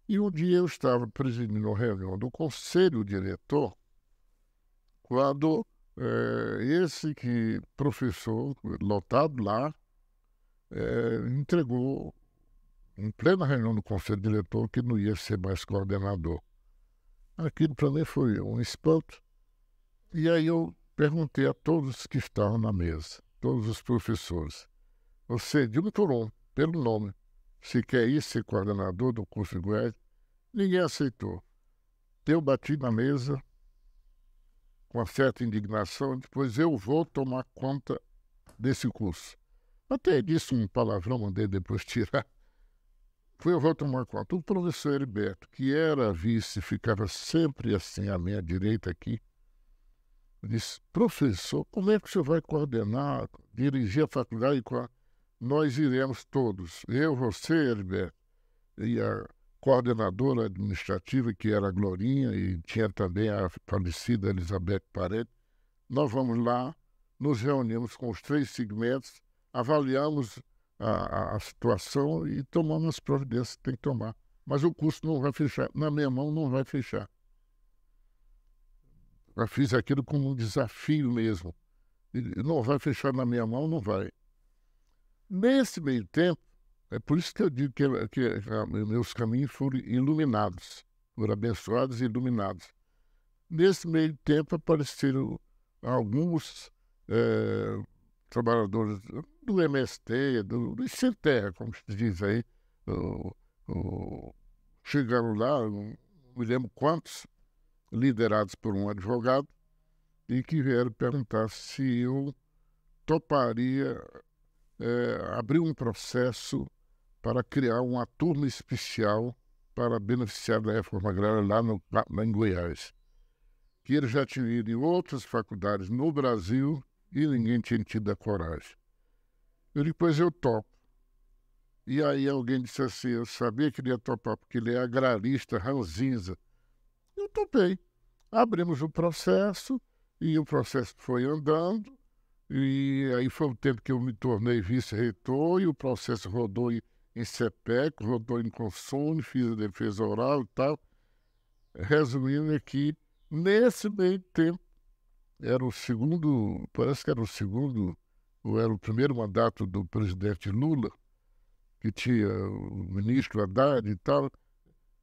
E um dia eu estava presidindo uma reunião do conselho diretor, quando esse professor, lotado lá, entregou, em plena reunião do conselho diretor, que não ia ser mais coordenador. Aquilo para mim foi um espanto. E aí eu perguntei a todos que estavam na mesa, todos os professores, você, de um por um, pelo nome, se quer ir ser coordenador do curso de Goiás? Ninguém aceitou. Eu bati na mesa com uma certa indignação, depois eu vou tomar conta desse curso. Até disse um palavrão, mandei depois tirar. Eu vou tomar conta. O professor Heriberto, que era vice, ficava sempre assim à minha direita aqui, disse, professor, como é que o senhor vai coordenar, dirigir a faculdade? Nós iremos todos, eu, você, Heriberto, e a coordenadora administrativa, que era a Glorinha, e tinha também a falecida Elizabeth Paredes. Nós vamos lá, nos reunimos com os 3 segmentos, avaliamos a situação e tomamos as providências que tem que tomar. Mas o curso não vai fechar, na minha mão não vai fechar. Eu fiz aquilo como um desafio mesmo. Não vai fechar na minha mão, não vai. Nesse meio tempo, é por isso que eu digo que meus caminhos foram iluminados, foram abençoados e iluminados. Nesse meio tempo apareceram alguns trabalhadores do MST, do Sem Terra, como se diz aí. Chegaram lá, não me lembro quantos, liderados por um advogado, e que vieram perguntar se eu toparia abrir um processo para criar uma turma especial para beneficiar da reforma agrária lá em Goiás. Que eles já tinham ido em outras faculdades no Brasil e ninguém tinha tido a coragem. Depois eu topo. E aí alguém disse assim, eu sabia que ele ia topar, porque ele é agrarista, ranzinza. Eu topei. Abrimos o processo e o processo foi andando. E aí foi o tempo que eu me tornei vice-reitor e o processo rodou em CEPEC, rodou em Consune, fiz a defesa oral e tal. Resumindo aqui, nesse meio tempo, parece que era o segundo, ou era o primeiro mandato do presidente Lula, que tinha o ministro Haddad e tal,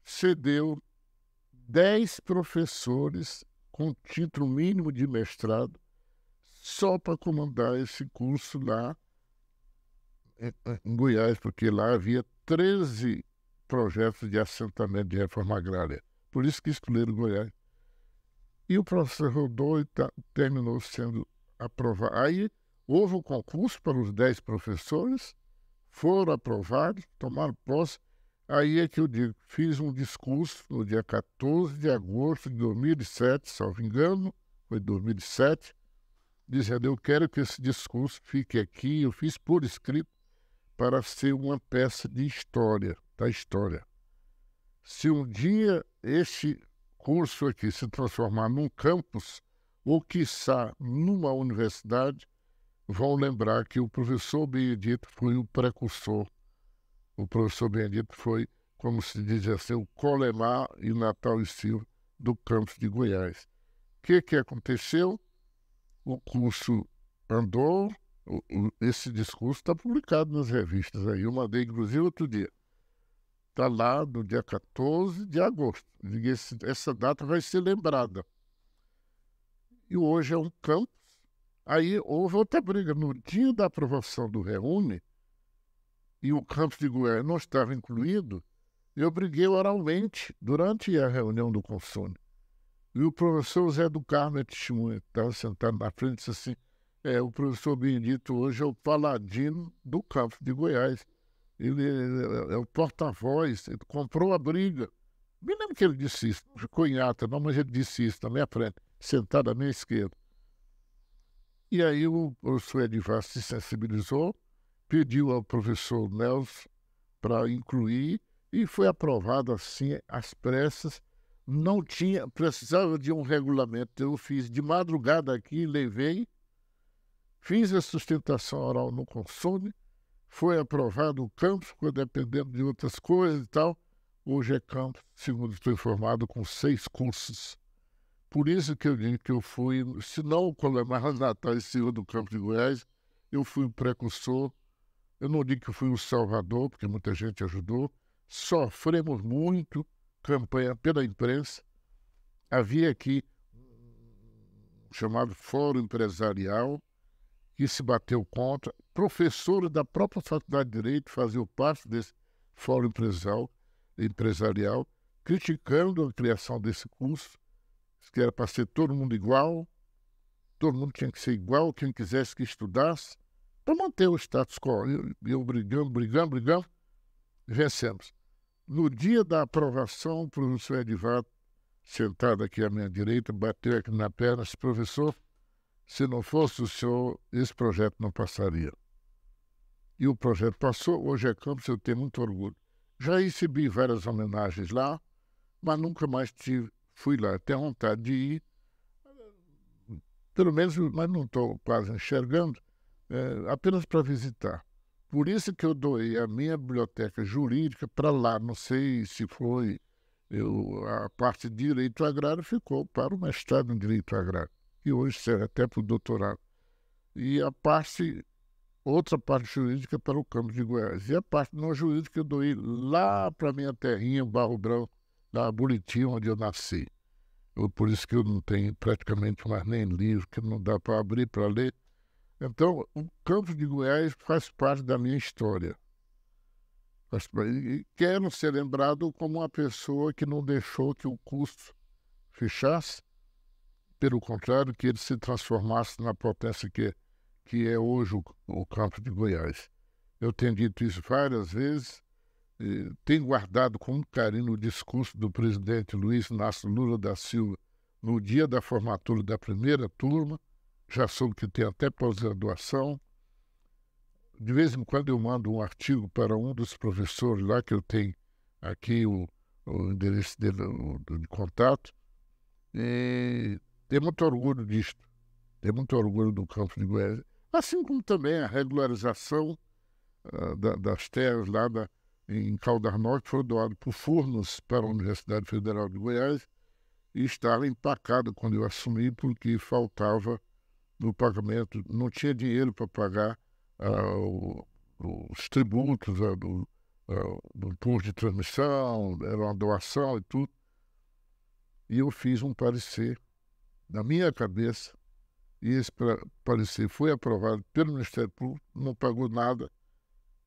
cedeu 10 professores com título mínimo de mestrado só para comandar esse curso lá em Goiás, porque lá havia 13 projetos de assentamento de reforma agrária. Por isso que escolheram Goiás. E o professor rodou e terminou sendo aprovado. Aí houve um concurso para os 10 professores, foram aprovados, tomaram posse. Aí é que eu digo, fiz um discurso no dia 14 de agosto de 2007, salvo engano, foi 2007, dizendo, eu quero que esse discurso fique aqui, eu fiz por escrito, para ser uma peça de história, da história. Se um dia este curso aqui se transformar num campus, ou quiçá numa universidade, vão lembrar que o professor Benedito foi o precursor. O professor Benedito foi, como se diz assim, o Colemar e Natal e Silva do campus de Goiás. O que aconteceu? O curso andou, esse discurso está publicado nas revistas aí. Eu mandei, inclusive, outro dia. Está lá no dia 14 de agosto. Essa data vai ser lembrada. E hoje é um campus. Aí houve outra briga. No dia da aprovação do Reúne, e o campus de Goiás não estava incluído, eu briguei oralmente durante a reunião do Consune. E o professor Zé do Carmo Testemunha, que estava sentado na frente, disse assim, o professor Benedito hoje é o paladino do campus de Goiás. Ele é o porta-voz, ele comprou a briga. Me lembro que ele disse isso, não ficou em ata não, mas ele disse isso na minha frente, sentado à minha esquerda. E aí o professor Edivar se sensibilizou, pediu ao professor Nelson para incluir e foi aprovado assim às pressas. Não tinha, precisava de um regulamento. Eu fiz de madrugada aqui, levei, fiz a sustentação oral no Consune, foi aprovado o campus, ficou dependendo de outras coisas e tal. Hoje é campus, segundo estou informado, com 6 cursos. Por isso que eu digo que eu fui, se não o Colemar Natal e Silva do campus de Goiás, eu fui o precursor. Eu não digo que eu fui o salvador, porque muita gente ajudou. Sofremos muito, campanha pela imprensa. Havia aqui um chamado Fórum Empresarial, que se bateu contra. Professores da própria Faculdade de Direito faziam parte desse Fórum Empresarial, criticando a criação desse curso, que era para ser todo mundo igual, todo mundo tinha que ser igual, quem quisesse que estudasse, para manter o status quo. Eu brigando, vencemos. No dia da aprovação, o professor Edivar, sentado aqui à minha direita, bateu aqui na perna, disse, professor, se não fosse o senhor, esse projeto não passaria. E o projeto passou, hoje é campus, eu tenho muito orgulho. Já recebi várias homenagens lá, mas nunca mais fui lá. Tenho vontade de ir, pelo menos, mas não estou quase enxergando, apenas para visitar. Por isso que eu doei a minha biblioteca jurídica para lá. Não sei se foi... a parte de direito agrário ficou para o mestrado em direito agrário, que hoje serve até para o doutorado. E outra parte jurídica para o campus de Goiás. E a parte não jurídica eu doei lá para a minha terrinha, Barro Branco, lá Buriti, onde eu nasci. Por isso que eu não tenho praticamente mais nem livro, que não dá para abrir para ler. Então, o campus de Goiás faz parte da minha história. E quero ser lembrado como uma pessoa que não deixou que o curso fechasse, pelo contrário, que ele se transformasse na potência que é hoje o campus de Goiás. Eu tenho dito isso várias vezes, tenho guardado com muito carinho o discurso do presidente Luiz Inácio Lula da Silva no dia da formatura da primeira turma. Já soube que tem até pós-graduação. De vez em quando eu mando um artigo para um dos professores lá, que eu tenho aqui o endereço dele de contato. E tenho muito orgulho disto. Tenho muito orgulho do campus de Goiás. Assim como também a regularização das terras lá em Caldas, que foram doadas por Furnas para a Universidade Federal de Goiás, e estava empacado quando eu assumi, porque faltava no pagamento, não tinha dinheiro para pagar os tributos do imposto de transmissão, era uma doação e tudo. E eu fiz um parecer na minha cabeça, e esse parecer foi aprovado pelo Ministério Público, não pagou nada,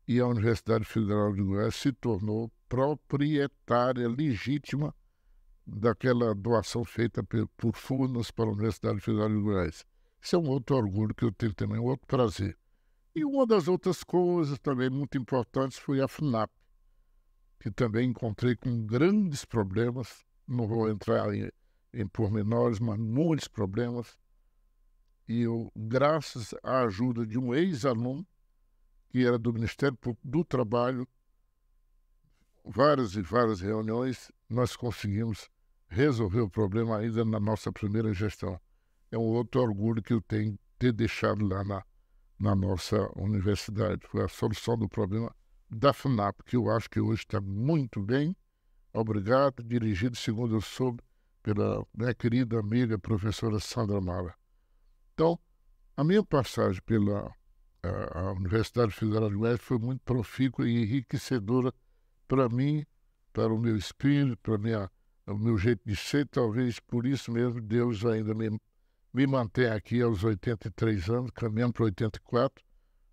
e a Universidade Federal de Goiás se tornou proprietária legítima daquela doação feita por Furnas para a Universidade Federal de Goiás. Isso é um outro orgulho que eu tenho também, um outro prazer. E uma das outras coisas também muito importantes foi a FUNAP, que também encontrei com grandes problemas, não vou entrar em pormenores, mas muitos problemas, e eu, graças à ajuda de um ex-aluno, que era do Ministério Público do Trabalho, várias e várias reuniões, nós conseguimos resolver o problema ainda na nossa primeira gestão. É um outro orgulho que eu tenho de ter deixado lá na nossa universidade. Foi a solução do problema da FUNAP, que eu acho que hoje está muito bem, obrigado, dirigido, segundo eu soube, pela minha querida amiga professora Sandra Mara. Então, a minha passagem pela a Universidade Federal de Oeste foi muito profícua e enriquecedora para mim, para o meu espírito, para o meu jeito de ser. Talvez por isso mesmo Deus ainda me mantém aqui aos 83 anos, caminhando para 84,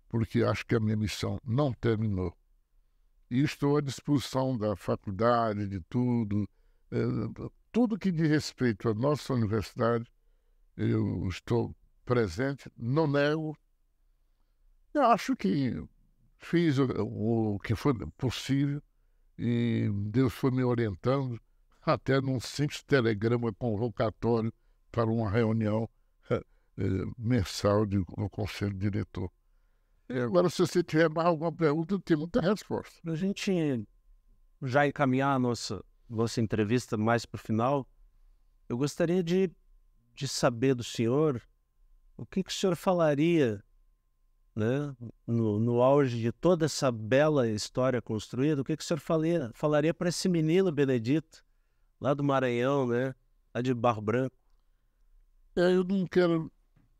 porque acho que a minha missão não terminou. E estou à disposição da faculdade, de tudo, tudo que diz respeito à nossa universidade, eu estou presente, não nego. Eu acho que fiz o que foi possível e Deus foi me orientando até num simples telegrama convocatório para uma reunião mensal do Conselho Diretor. E agora, se você tiver mais alguma pergunta, eu tenho muita resposta. Para a gente já encaminhar a nossa entrevista mais para o final, eu gostaria de saber do senhor o que o senhor falaria, né, no auge de toda essa bela história construída, o que o senhor falaria para esse menino Benedito, lá do Maranhão, né, lá de Barro Branco? Eu não quero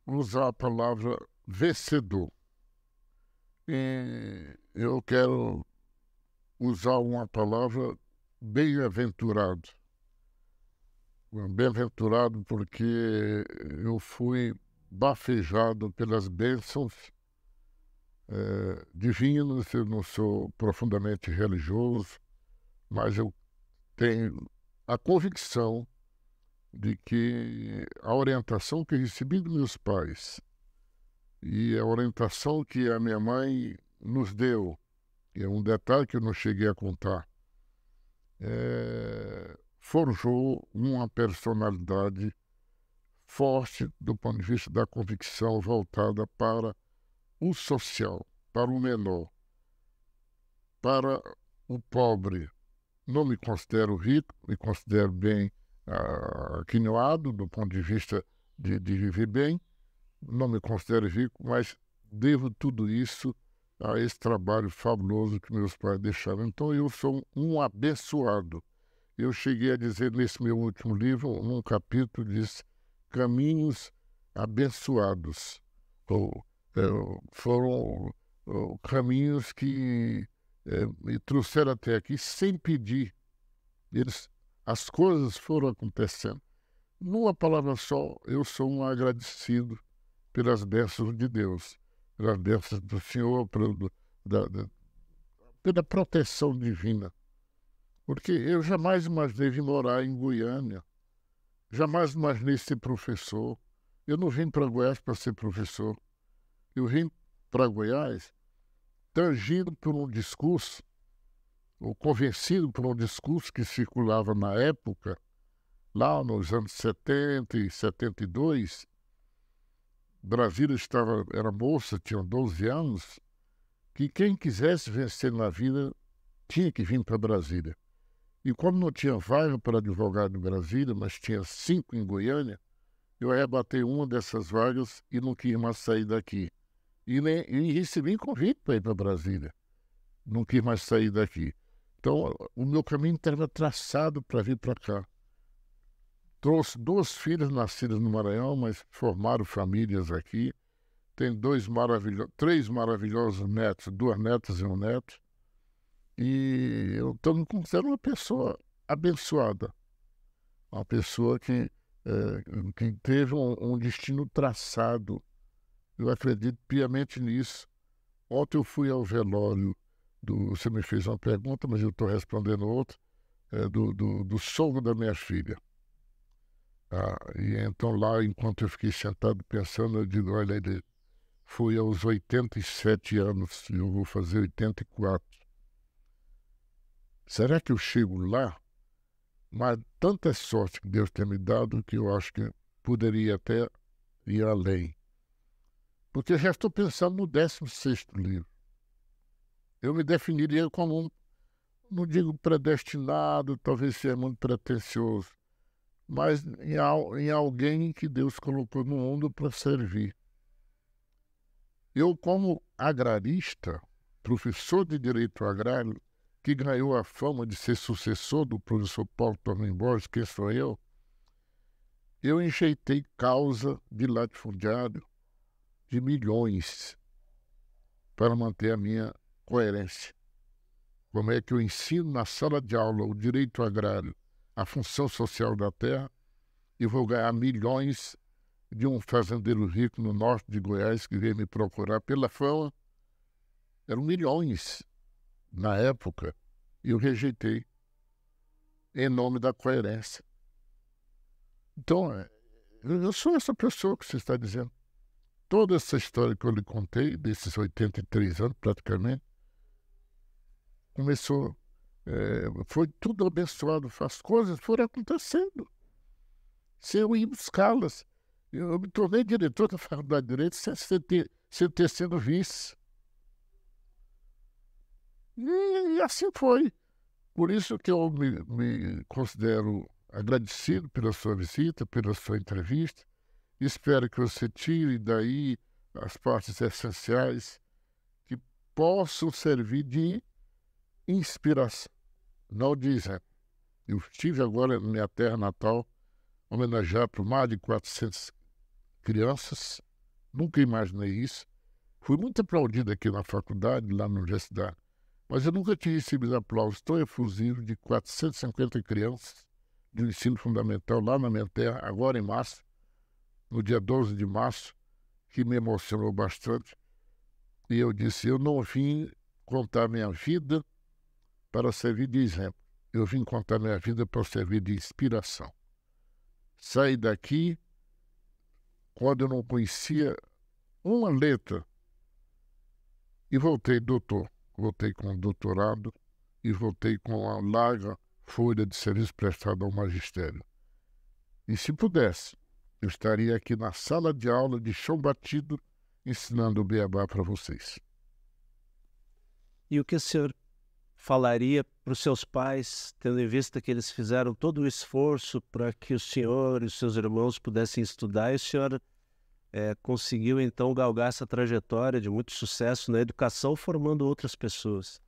usar a palavra vencedor. Eu quero usar uma palavra bem-aventurado. Bem-aventurado porque eu fui bafejado pelas bênçãos divinas. Eu não sou profundamente religioso, mas eu tenho a convicção de que a orientação que recebi dos meus pais e a orientação que a minha mãe nos deu, que é um detalhe que eu não cheguei a contar, forjou uma personalidade forte do ponto de vista da convicção voltada para o social, para o menor, para o pobre. Não me considero rico, me considero bem aquinhoado do ponto de vista de viver bem. Não me considero rico, mas devo tudo isso a esse trabalho fabuloso que meus pais deixaram. Então eu sou um abençoado. Eu cheguei a dizer nesse meu último livro, num capítulo, diz caminhos abençoados. Foram caminhos que me trouxeram até aqui sem pedir. As coisas foram acontecendo. Numa palavra só, eu sou um agradecido pelas bênçãos de Deus, pelas bênçãos do Senhor, pela proteção divina. Porque eu jamais imaginei vir morar em Goiânia, jamais imaginei ser professor. Eu não vim para Goiás para ser professor. Eu vim para Goiás tangido por um discurso, ou convencido por um discurso que circulava na época, lá nos anos 70 e 72, Brasília era moça, tinha 12 anos, que quem quisesse vencer na vida tinha que vir para Brasília. E como não tinha vaga para advogado em Brasília, mas tinha 5 em Goiânia, eu arrebatei uma dessas vagas e não quis mais sair daqui. E recebi convite para ir para Brasília. Não quis mais sair daqui. Então, o meu caminho estava traçado para vir para cá. Trouxe 2 filhas nascidas no Maranhão, mas formaram famílias aqui. Tenho 3 maravilhosos netos, 2 netas e um neto. E eu me considero uma pessoa abençoada. Uma pessoa que teve um destino traçado. Eu acredito piamente nisso. Ontem eu fui ao velório você me fez uma pergunta, mas eu estou respondendo outra, do sogro da minha filha. E então lá, enquanto eu fiquei sentado pensando, eu digo, olha, ele foi aos 87 anos, e eu vou fazer 84. será que eu chego lá? Mas tanta sorte que Deus tem me dado que eu acho que poderia até ir além. Porque eu já estou pensando no 16º livro. Eu me definiria como não digo predestinado, talvez seja muito pretensioso, mas em alguém que Deus colocou no mundo para servir. Eu, como agrarista, professor de direito agrário, que ganhou a fama de ser sucessor do professor Paulo Tornem Borges, quem sou eu enjeitei causa de latifundiário de milhões para manter a minha coerência. Como é que eu ensino na sala de aula o direito agrário, a função social da terra, e vou ganhar milhões de um fazendeiro rico no norte de Goiás que veio me procurar pela fama. Eram milhões na época, e eu rejeitei em nome da coerência. Então, eu sou essa pessoa que você está dizendo. Toda essa história que eu lhe contei, desses 83 anos praticamente, começou, foi tudo abençoado, as coisas foram acontecendo, sem eu ir buscá-las. Eu me tornei diretor da Faculdade de Direito sem ter sido vice. E assim foi. Por isso que eu me considero agradecido pela sua visita, pela sua entrevista. Espero que você tire daí as partes essenciais que possam servir de inspiração. Não dizem. Eu estive agora na minha terra natal, homenagear por mais de 400 crianças. Nunca imaginei isso. Fui muito aplaudido aqui na faculdade, lá na universidade, mas eu nunca tinha recebido aplausos tão efusivos de 450 crianças do ensino fundamental lá na minha terra, agora em março, no dia 12 de março, que me emocionou bastante. E eu disse, eu não vim contar minha vida para servir de exemplo. Eu vim contar minha vida para servir de inspiração. Saí daqui quando eu não conhecia uma letra e voltei doutor. Voltei com um doutorado e voltei com uma larga folha de serviço prestado ao magistério. E se pudesse, eu estaria aqui na sala de aula de chão batido ensinando o beabá para vocês. E o que o senhor falaria para os seus pais, tendo em vista que eles fizeram todo o esforço para que o senhor e os seus irmãos pudessem estudar, e o senhor conseguiu então galgar essa trajetória de muito sucesso na educação, formando outras pessoas?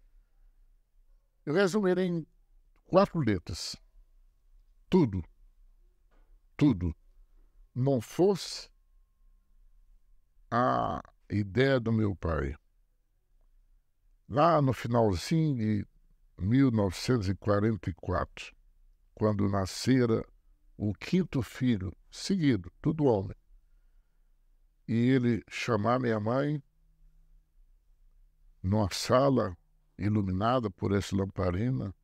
Eu resumirei em 4 letras. Tudo. Não fosse a ideia do meu pai. Lá no finalzinho de 1944, quando nascera o 5º filho, seguido, tudo homem, e ele chamar minha mãe numa sala iluminada por essa lamparina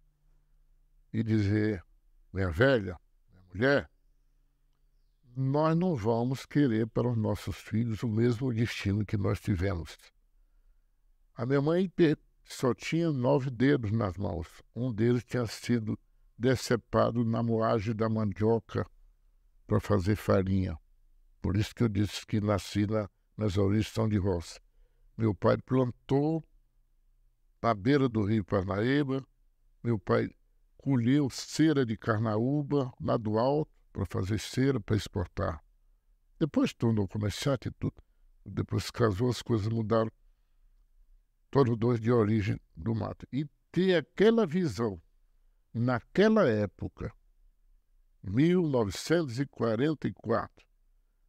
e dizer, minha velha, minha mulher, nós não vamos querer para os nossos filhos o mesmo destino que nós tivemos. A minha mãe só tinha 9 dedos nas mãos. Um deles tinha sido decepado na moagem da mandioca para fazer farinha. Por isso que eu disse que nasci nas origens de São de Roça. Meu pai plantou na beira do rio Parnaíba. Meu pai colheu cera de carnaúba lá do alto para fazer cera para exportar. Depois tornou comerciante e tudo. Depois se casou, as coisas mudaram. Todos dois de origem do mato. E ter aquela visão, naquela época, 1944,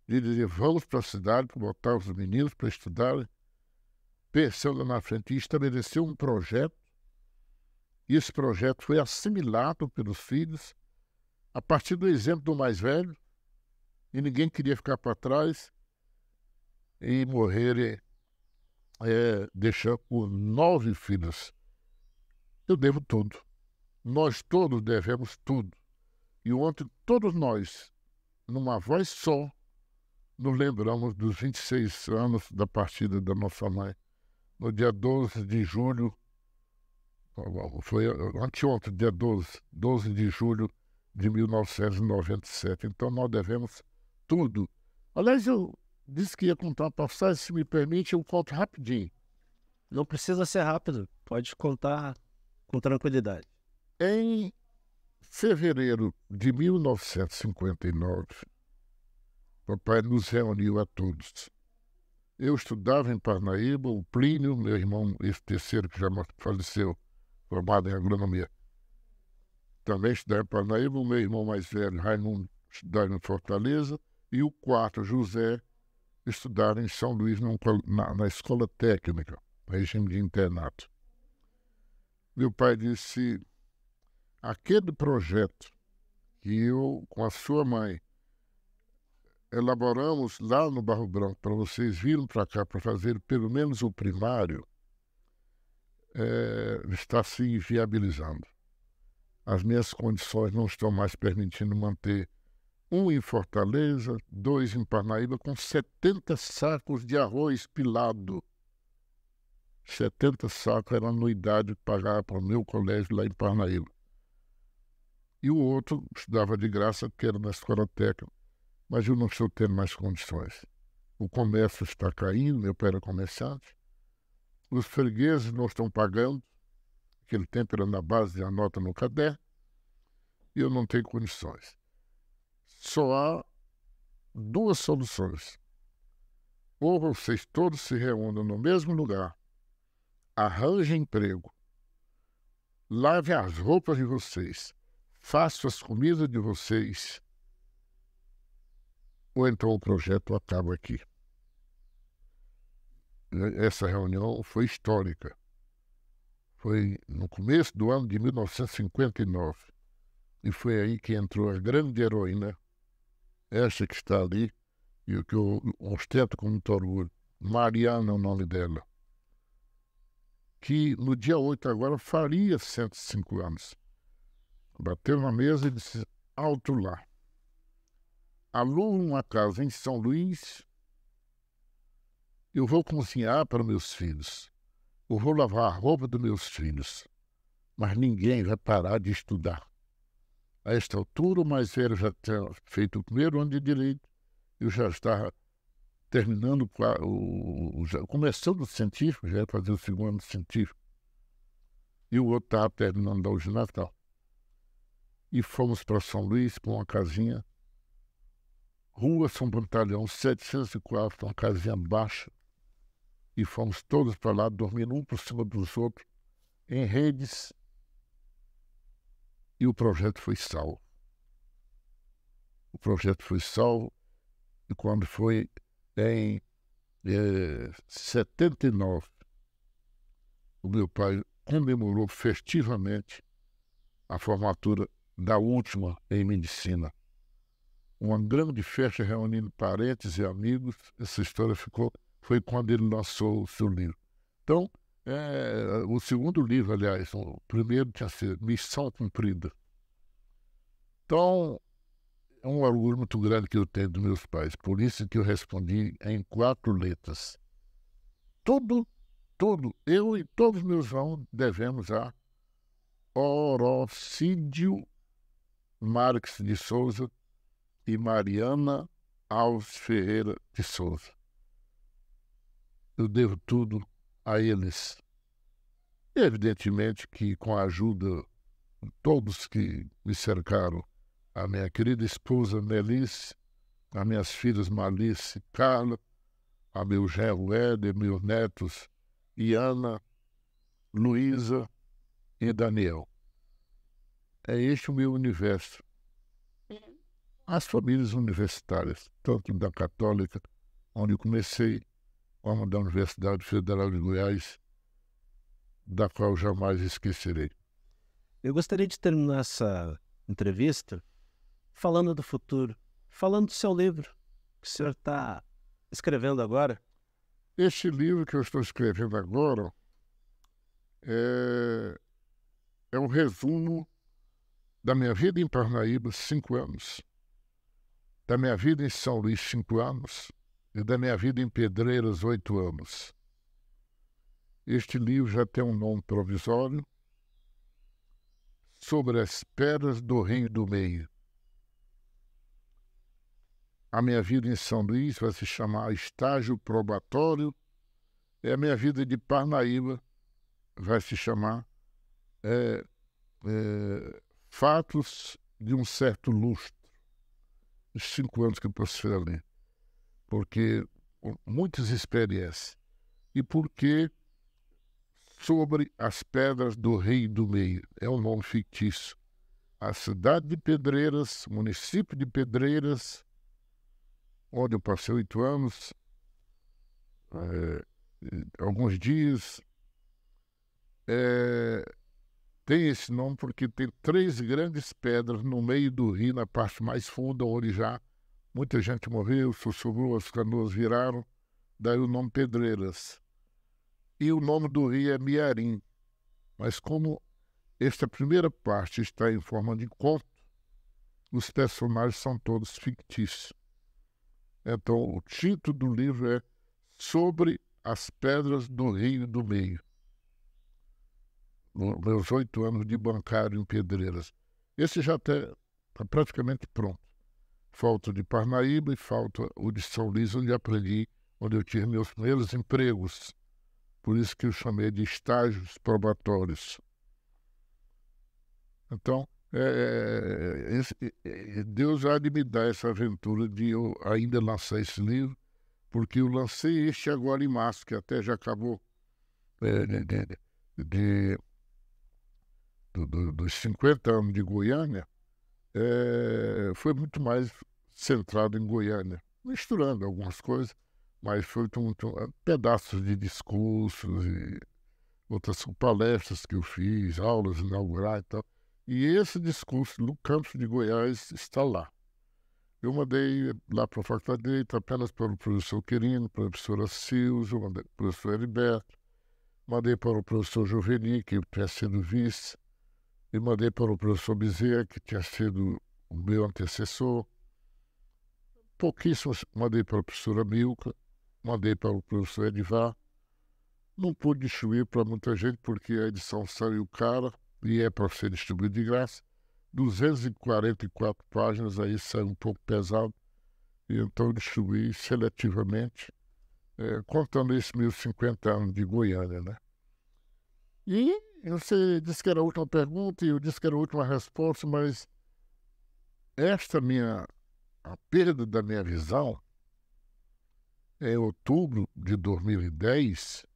de dizer, vamos para a cidade para botar os meninos para estudarem, pensando lá na frente, e estabeleceu um projeto, e esse projeto foi assimilado pelos filhos, a partir do exemplo do mais velho, e ninguém queria ficar para trás e morrer deixar por 9 filhos. Eu devo tudo. Nós todos devemos tudo. E ontem, todos nós, numa voz só, nos lembramos dos 26 anos da partida da nossa mãe. No dia 12 de julho, Foi anteontem, dia 12 de julho de 1997. Então nós devemos tudo. Aliás, eu disse que ia contar uma passagem, se me permite, eu conto rapidinho. Não precisa ser rápido, pode contar com tranquilidade. Em fevereiro de 1959, papai nos reuniu a todos. Eu estudava em Parnaíba, o Plínio, meu irmão, esse terceiro que já faleceu, formado em agronomia, também estudava em Parnaíba, o meu irmão mais velho, Raimundo, estudava em Fortaleza, e o quarto, José, estudava em São Luís, na escola técnica, regime de internato. Meu pai disse, aquele projeto que eu, com a sua mãe, elaboramos lá no Barro Branco, para vocês virem para cá para fazer pelo menos o primário, está se inviabilizando. As minhas condições não estão mais permitindo manter um em Fortaleza, 2 em Parnaíba, com 70 sacos de arroz pilado. 70 sacos era a anuidade que pagava para o meu colégio lá em Parnaíba. E o outro estudava de graça, que era na escola técnica. Mas eu não estou tendo mais condições. O comércio está caindo, meu pai era comerciante. Os fregueses não estão pagando, aquele tempo era na base de anota no caderno, e eu não tenho condições. Só há 2 soluções. Ou vocês todos se reúnem no mesmo lugar, arranjem emprego, lavem as roupas de vocês, façam as comidas de vocês, ou então o projeto acaba aqui. Essa reunião foi histórica. Foi no começo do ano de 1959. E foi aí que entrou a grande heroína, essa que está ali, e que eu ostento com muito orgulho. Mariana é o nome dela. Que no dia 8 agora faria 105 anos. Bateu na mesa e disse, alto lá. Alugo uma casa em São Luís, eu vou cozinhar para meus filhos, eu vou lavar a roupa dos meus filhos, mas ninguém vai parar de estudar. A esta altura, o mais velho já tinha feito o primeiro ano de Direito, eu já estava terminando, começando o científico, já ia fazer o segundo ano científico, e o outro estava terminando da UFRJ Natal. E fomos para São Luís, com uma casinha, Rua São Pantalhão, 704, uma casinha baixa, e fomos todos para lá, dormindo um por cima dos outros, em redes, e o projeto foi salvo. O projeto foi salvo, e quando foi em 79, o meu pai comemorou festivamente a formatura da última em medicina. Uma grande festa reunindo parentes e amigos. Essa história foi quando ele lançou o seu livro. Então, o segundo livro, aliás, o primeiro tinha sido Missão Cumprida. Então, é um orgulho muito grande que eu tenho dos meus pais. Por isso que eu respondi em 4 letras. Tudo, eu e todos meus irmãos devemos a Orocídio Marques de Souza e Mariana Alves Ferreira de Souza. Eu devo tudo a eles. E, evidentemente que com a ajuda de todos que me cercaram, a minha querida esposa Melice, as minhas filhas Malice e Carla, a meu genro Éder, meus netos Iana, Luísa e Daniel. É este o meu universo. As famílias universitárias, tanto da Católica, onde eu comecei, como da Universidade Federal de Goiás, da qual jamais esquecerei. Eu gostaria de terminar essa entrevista falando do futuro, falando do seu livro, que o senhor está escrevendo agora. Este livro que eu estou escrevendo agora é um resumo da minha vida em Parnaíba, 5 anos, da minha vida em São Luís, 5 anos, e da minha vida em Pedreiras, 8 anos. Este livro já tem um nome provisório, sobre as pedras do Rio do Meio. A minha vida em São Luís vai se chamar Estágio Probatório, e a minha vida de Parnaíba vai se chamar Fatos de um Certo Lustro. Os 5 anos que eu passei ali. Porque muitas experiências. E porque sobre as pedras do Rio do Meio. É um nome fictício. A cidade de Pedreiras, município de Pedreiras, onde eu passei 8 anos, alguns dias, tem esse nome porque tem 3 grandes pedras no meio do rio, na parte mais funda, onde já muita gente morreu, sussurrou, as canoas viraram, daí o nome Pedreiras. E o nome do rio é Miarim. Mas como esta primeira parte está em forma de conto, os personagens são todos fictícios. Então, o título do livro é Sobre as Pedras do Rio do Meio. Nos meus 8 anos de bancário em Pedreiras. Esse já está praticamente pronto. Falta o de Parnaíba e falta o de São Luís, onde aprendi, onde eu tive meus primeiros empregos. Por isso que eu chamei de estágios probatórios. Então, Deus há de me dar essa aventura de eu ainda lançar esse livro, porque eu lancei este agora em março, que até já acabou dos 50 anos de Goiânia, foi muito mais centrado em Goiânia, misturando algumas coisas, mas foi pedaços de discursos e outras palestras que eu fiz, aulas inaugurais e tal. E esse discurso no campus de Goiás está lá. Eu mandei lá para a faculdade, apenas para o professor Quirino, para a professora Silvia, mandei para o professor Heriberto, mandei para o professor Juveni, que tinha sido vice, e mandei para o professor Bezerra, que tinha sido o meu antecessor. Pouquíssimos mandei para a professora Milka, mandei para o professor Edivar. Não pude distribuir para muita gente, porque a edição saiu cara, e é para ser distribuído de graça. 244 páginas, aí saiu um pouco pesado, e então eu distribuí seletivamente, contando esses meus 50 anos de Goiânia, né? E você disse que era a última pergunta, e eu disse que era a última resposta, mas a perda da minha visão, em outubro de 2010,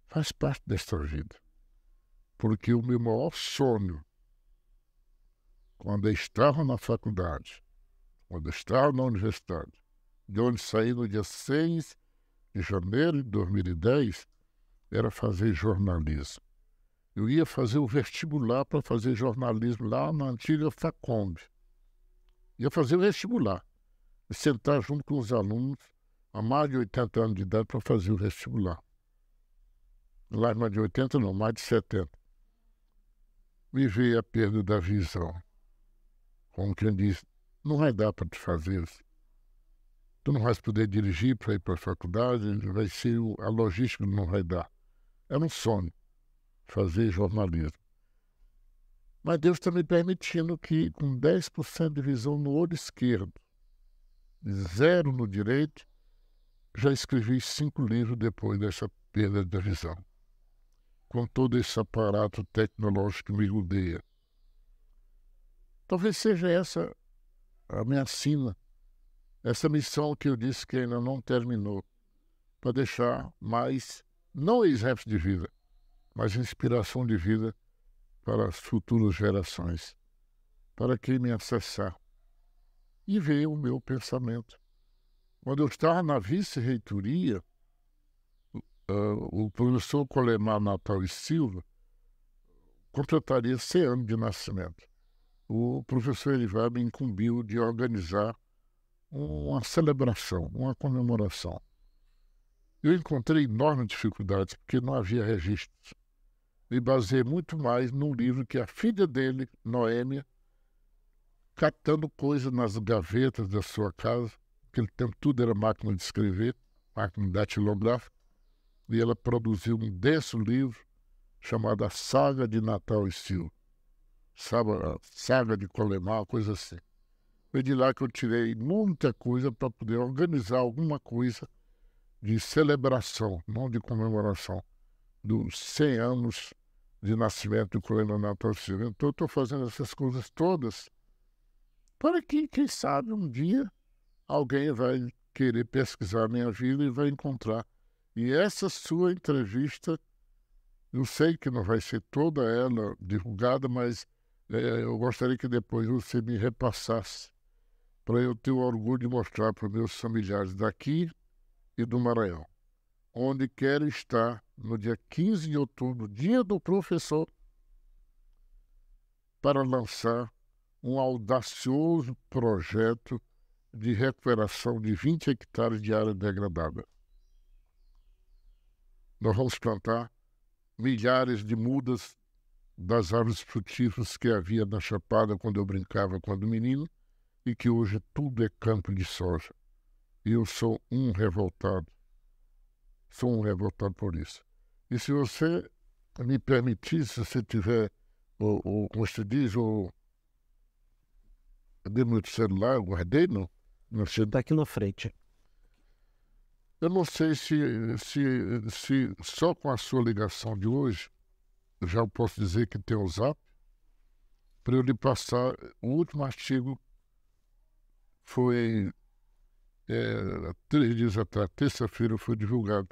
faz parte desta vida. Porque o meu maior sonho, quando eu estava na faculdade, quando eu estava na universidade, de onde saí no dia 6 de janeiro de 2010, era fazer jornalismo. Eu ia fazer o vestibular para fazer jornalismo lá na antiga Facombe. Ia fazer o vestibular. E sentar junto com os alunos há mais de 80 anos de idade para fazer o vestibular. Lá mais de 80 não, mais de 70. Me veio a perda da visão. Como quem diz, não vai dar para te fazer isso. Tu não vais poder dirigir para ir para a faculdade, vai ser a logística não vai dar. Era um sonho, fazer jornalismo. Mas Deus está me permitindo que, com 10% de visão no olho esquerdo, 0 no direito, já escrevi 5 livros depois dessa perda da visão. Com todo esse aparato tecnológico que me rodeia. Talvez seja essa a minha sina, essa missão que eu disse que ainda não terminou, para deixar mais, não exemplos de vida, mas inspiração de vida para as futuras gerações, para quem me acessar e ver o meu pensamento. Quando eu estava na vice-reitoria, o professor Colemar Natal e Silva completaria 100 anos de nascimento. O professor Elivar me incumbiu de organizar uma celebração, uma comemoração. Eu encontrei enormes dificuldades, porque não havia registros. Me baseei muito mais num livro que a filha dele, Noêmia, catando coisas nas gavetas da sua casa, naquele tempo tudo era máquina de escrever, máquina datilográfica, e ela produziu um denso livro chamado A Saga de Natal e Silva. sabe, a saga de Colemar, coisa assim. Foi de lá que eu tirei muita coisa para poder organizar alguma coisa de celebração, não de comemoração, dos 100 anos de nascimento do Coronel Natal Silva. Então, eu estou fazendo essas coisas todas para que, quem sabe, um dia alguém vai querer pesquisar a minha vida e vai encontrar. E essa sua entrevista, eu sei que não vai ser toda ela divulgada, mas eu gostaria que depois você me repassasse para eu ter o orgulho de mostrar para os meus familiares daqui e do Maranhão, onde quero estar no dia 15 de outubro, dia do professor, para lançar um audacioso projeto de recuperação de 20 hectares de área degradada. Nós vamos plantar milhares de mudas das árvores frutíferas que havia na Chapada quando eu brincava quando menino e que hoje tudo é campo de soja. E eu sou um revoltado. Sou um revoltado por isso. E se você me permitir, se você tiver, como você diz, cadê meu celular? Eu guardei, não? Está aqui na frente. Eu não sei se só com a sua ligação de hoje, eu já posso dizer que tem o Zap, para eu lhe passar. O último artigo foi 3 dias atrás, terça-feira foi divulgado.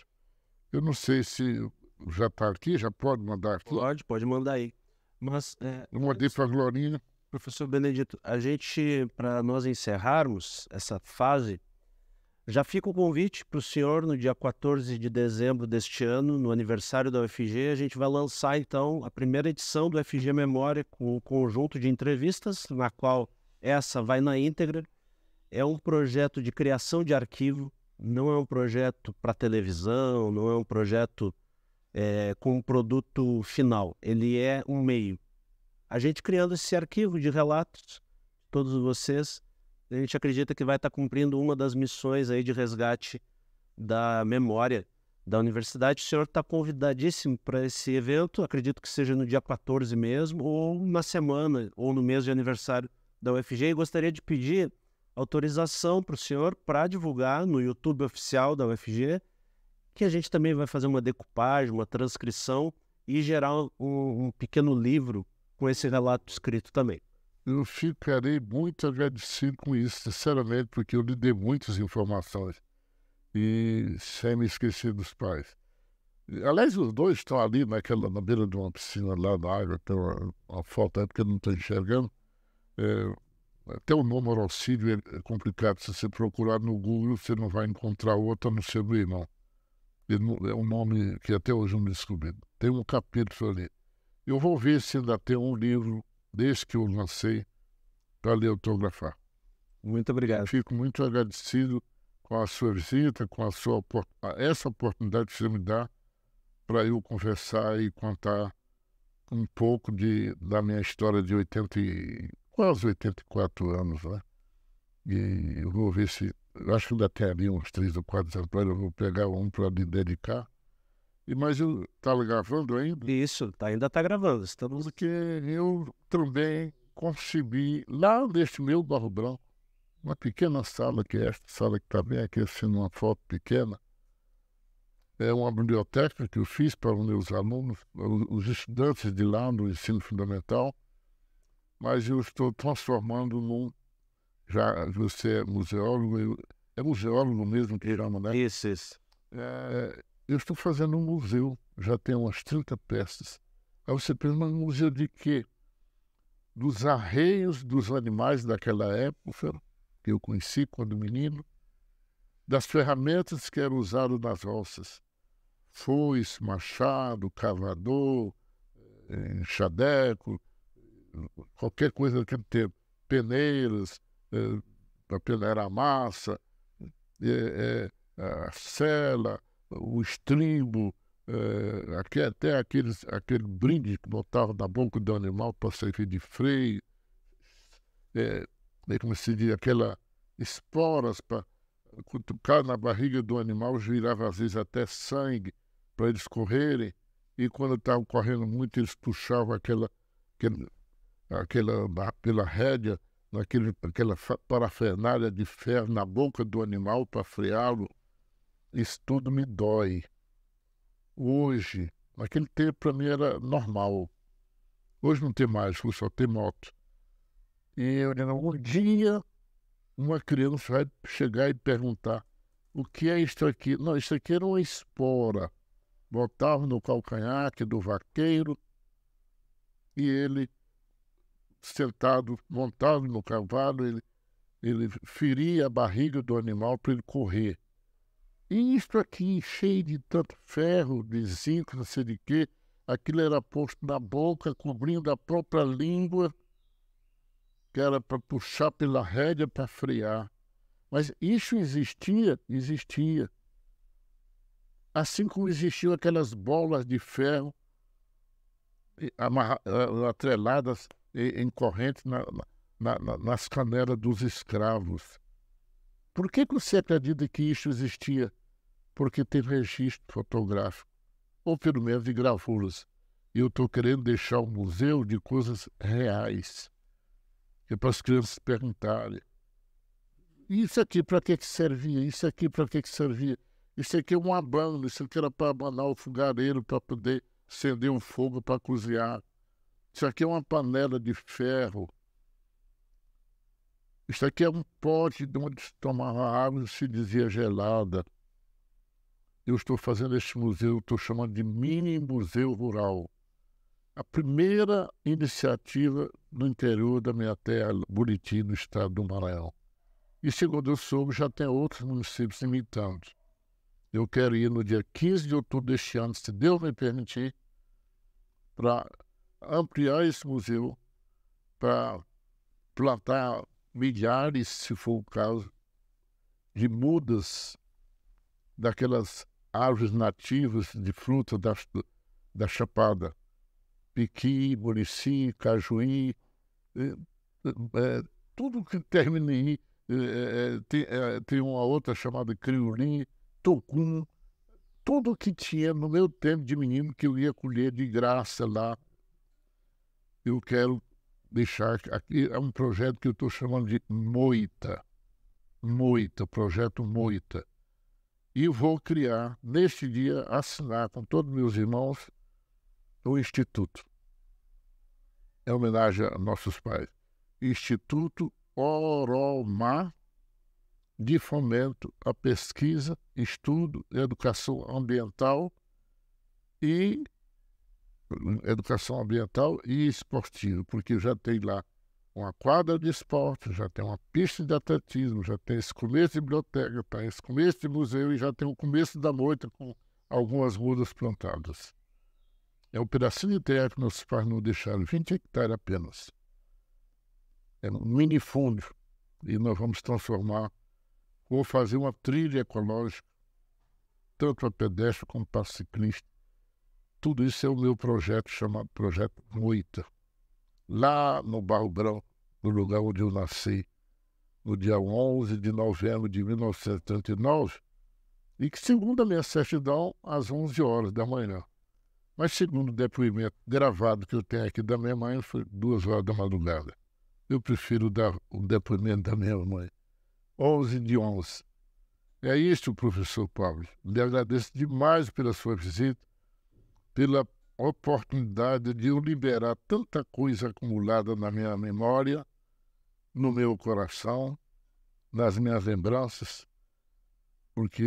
Eu não sei se já está aqui, já pode mandar aqui. Pode mandar aí. Mas, eu mandei para a Glorinha. Professor Benedito, a gente, para nós encerrarmos essa fase, já fica o convite para o senhor no dia 14 de dezembro deste ano, no aniversário da UFG, a gente vai lançar então a primeira edição do UFG Memória com um conjunto de entrevistas, na qual essa vai na íntegra. É um projeto de criação de arquivo, não é um projeto para televisão, não é um projeto com um produto final, ele é um meio. A gente criando esse arquivo de relatos, todos vocês, a gente acredita que vai estar cumprindo uma das missões aí de resgate da memória da universidade. O senhor está convidadíssimo para esse evento, acredito que seja no dia 14 mesmo, ou na semana, ou no mês de aniversário da UFG, e gostaria de pedir autorização para o senhor para divulgar no YouTube oficial da UFG, que a gente também vai fazer uma decupagem, uma transcrição e gerar um pequeno livro com esse relato escrito também. Eu ficarei muito agradecido com isso, sinceramente, porque eu lhe dei muitas informações e sem me esquecer dos pais. Aliás, os dois estão ali na beira de uma piscina lá na água, tem uma foto aí porque eu não estou enxergando. Até o nome Orocídio é complicado, se você procurar no Google você não vai encontrar outro a não ser do irmão. É um nome que até hoje eu não descobri. Tem um capítulo ali. Eu vou ver se ainda tem um livro desse que eu lancei para ler autografar. Muito obrigado. Eu fico muito agradecido com a sua visita, com essa oportunidade que você me dá para eu conversar e contar um pouco da minha história de quase 84 anos, né? E eu vou ver se... Eu acho que ainda tem ali uns 3 ou 4 exemplares, eu vou pegar um para lhe dedicar. Mas está gravando ainda? Isso, ainda está gravando. Porque eu também concebi, lá neste meu Barro Branco, uma pequena sala, que é esta sala que está bem aqui, assim, numa foto pequena. É uma biblioteca que eu fiz para os meus alunos, os estudantes de lá no ensino fundamental, mas eu estou transformando num... Já você é museólogo, é museólogo mesmo que chama, né? Isso. Eu estou fazendo um museu, já tem umas 30 peças. Aí você pensa, mas um museu de quê? Dos arreios dos animais daquela época, que eu conheci quando menino, das ferramentas que eram usadas nas roças. Foice, machado, cavador, enxadeco, qualquer coisa daquele tempo. Peneiras, para peneirar a massa, a sela, o estrimbo, até aquele brinde que botava na boca do animal para servir de freio, como se diz, aquelas esporas para cutucar na barriga do animal, girava às vezes até sangue para eles correrem, e quando estavam correndo muito eles puxavam aquele pela rédea, aquela parafernália de ferro na boca do animal para freá-lo, isso tudo me dói. Hoje, naquele tempo para mim era normal. Hoje não tem mais, só tem moto. E um dia uma criança vai chegar e perguntar: o que é isso aqui? Não, isso aqui era uma espora. Botava no calcanhar do vaqueiro e ele, sentado, montado no cavalo, ele feria a barriga do animal para ele correr. E isso aqui, cheio de tanto ferro, de zinco, não sei de quê, aquilo era posto na boca, cobrindo a própria língua, que era para puxar pela rédea para frear. Mas isso existia. Assim como existiam aquelas bolas de ferro atreladas em corrente nas canelas dos escravos. Por que você acredita que isso existia? Porque tem registro fotográfico, ou pelo menos de gravuras. E eu estou querendo deixar um museu de coisas reais, que é para as crianças perguntarem: isso aqui para que servia? Isso aqui para que servia? Isso aqui é um abano, isso aqui era para abanar o fogareiro, para poder acender um fogo para cozinhar. Isso aqui é uma panela de ferro. Isso aqui é um pote de onde se tomava água e se dizia gelada. Eu estou fazendo este museu, estou chamando de Mini Museu Rural. A primeira iniciativa no interior da minha terra, Buriti, no estado do Maranhão. E segundo eu soube, já tem outros municípios imitando. Eu quero ir no dia 15 de outubro deste ano, se Deus me permitir, para ampliar esse museu, para plantar milhares, se for o caso, de mudas daquelas árvores nativas de fruta da Chapada. Piqui, murici, cajuí, tudo que termina em i. Tem uma outra chamada criolim, tocum, tudo que tinha no meu tempo de menino que eu ia colher de graça lá. Eu quero deixar aqui, é um projeto que eu estou chamando de Moita, projeto Moita. E vou criar, neste dia, assinar com todos meus irmãos o Instituto. É homenagem a nossos pais. Instituto Oromar de Fomento à Pesquisa, Estudo, Educação Ambiental e Esportiva, porque já tem lá uma quadra de esporte, já tem uma pista de atletismo, já tem esse começo de biblioteca, tá? Esse começo de museu e já tem o começo da moita com algumas mudas plantadas. É um pedacinho de terra que meus pais não deixaram, 20 hectares apenas. É um minifúndio. E nós vamos transformar, vou fazer uma trilha ecológica, tanto para pedestre como para ciclista. Tudo isso é o meu projeto, chamado Projeto Moita. Lá no Barro Branco, no lugar onde eu nasci, no dia 11 de novembro de 1939, e que, segundo a minha certidão, às 11 horas da manhã. Mas, segundo o depoimento gravado que eu tenho aqui da minha mãe, foi 2 horas da madrugada. Eu prefiro dar o depoimento da minha mãe. 11 de 11. É isso, professor Paulo. Lhe agradeço demais pela sua visita, pela oportunidade de eu liberar tanta coisa acumulada na minha memória, no meu coração, nas minhas lembranças, porque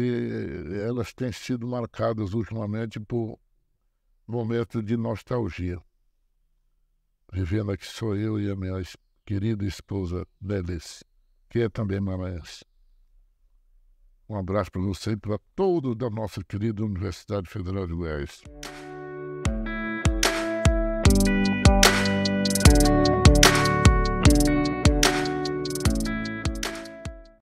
elas têm sido marcadas ultimamente por momentos de nostalgia. Vivendo aqui sou eu e a minha querida esposa Delice, que é também maranhense. Um abraço para você e para todos da nossa querida Universidade Federal de Goiás.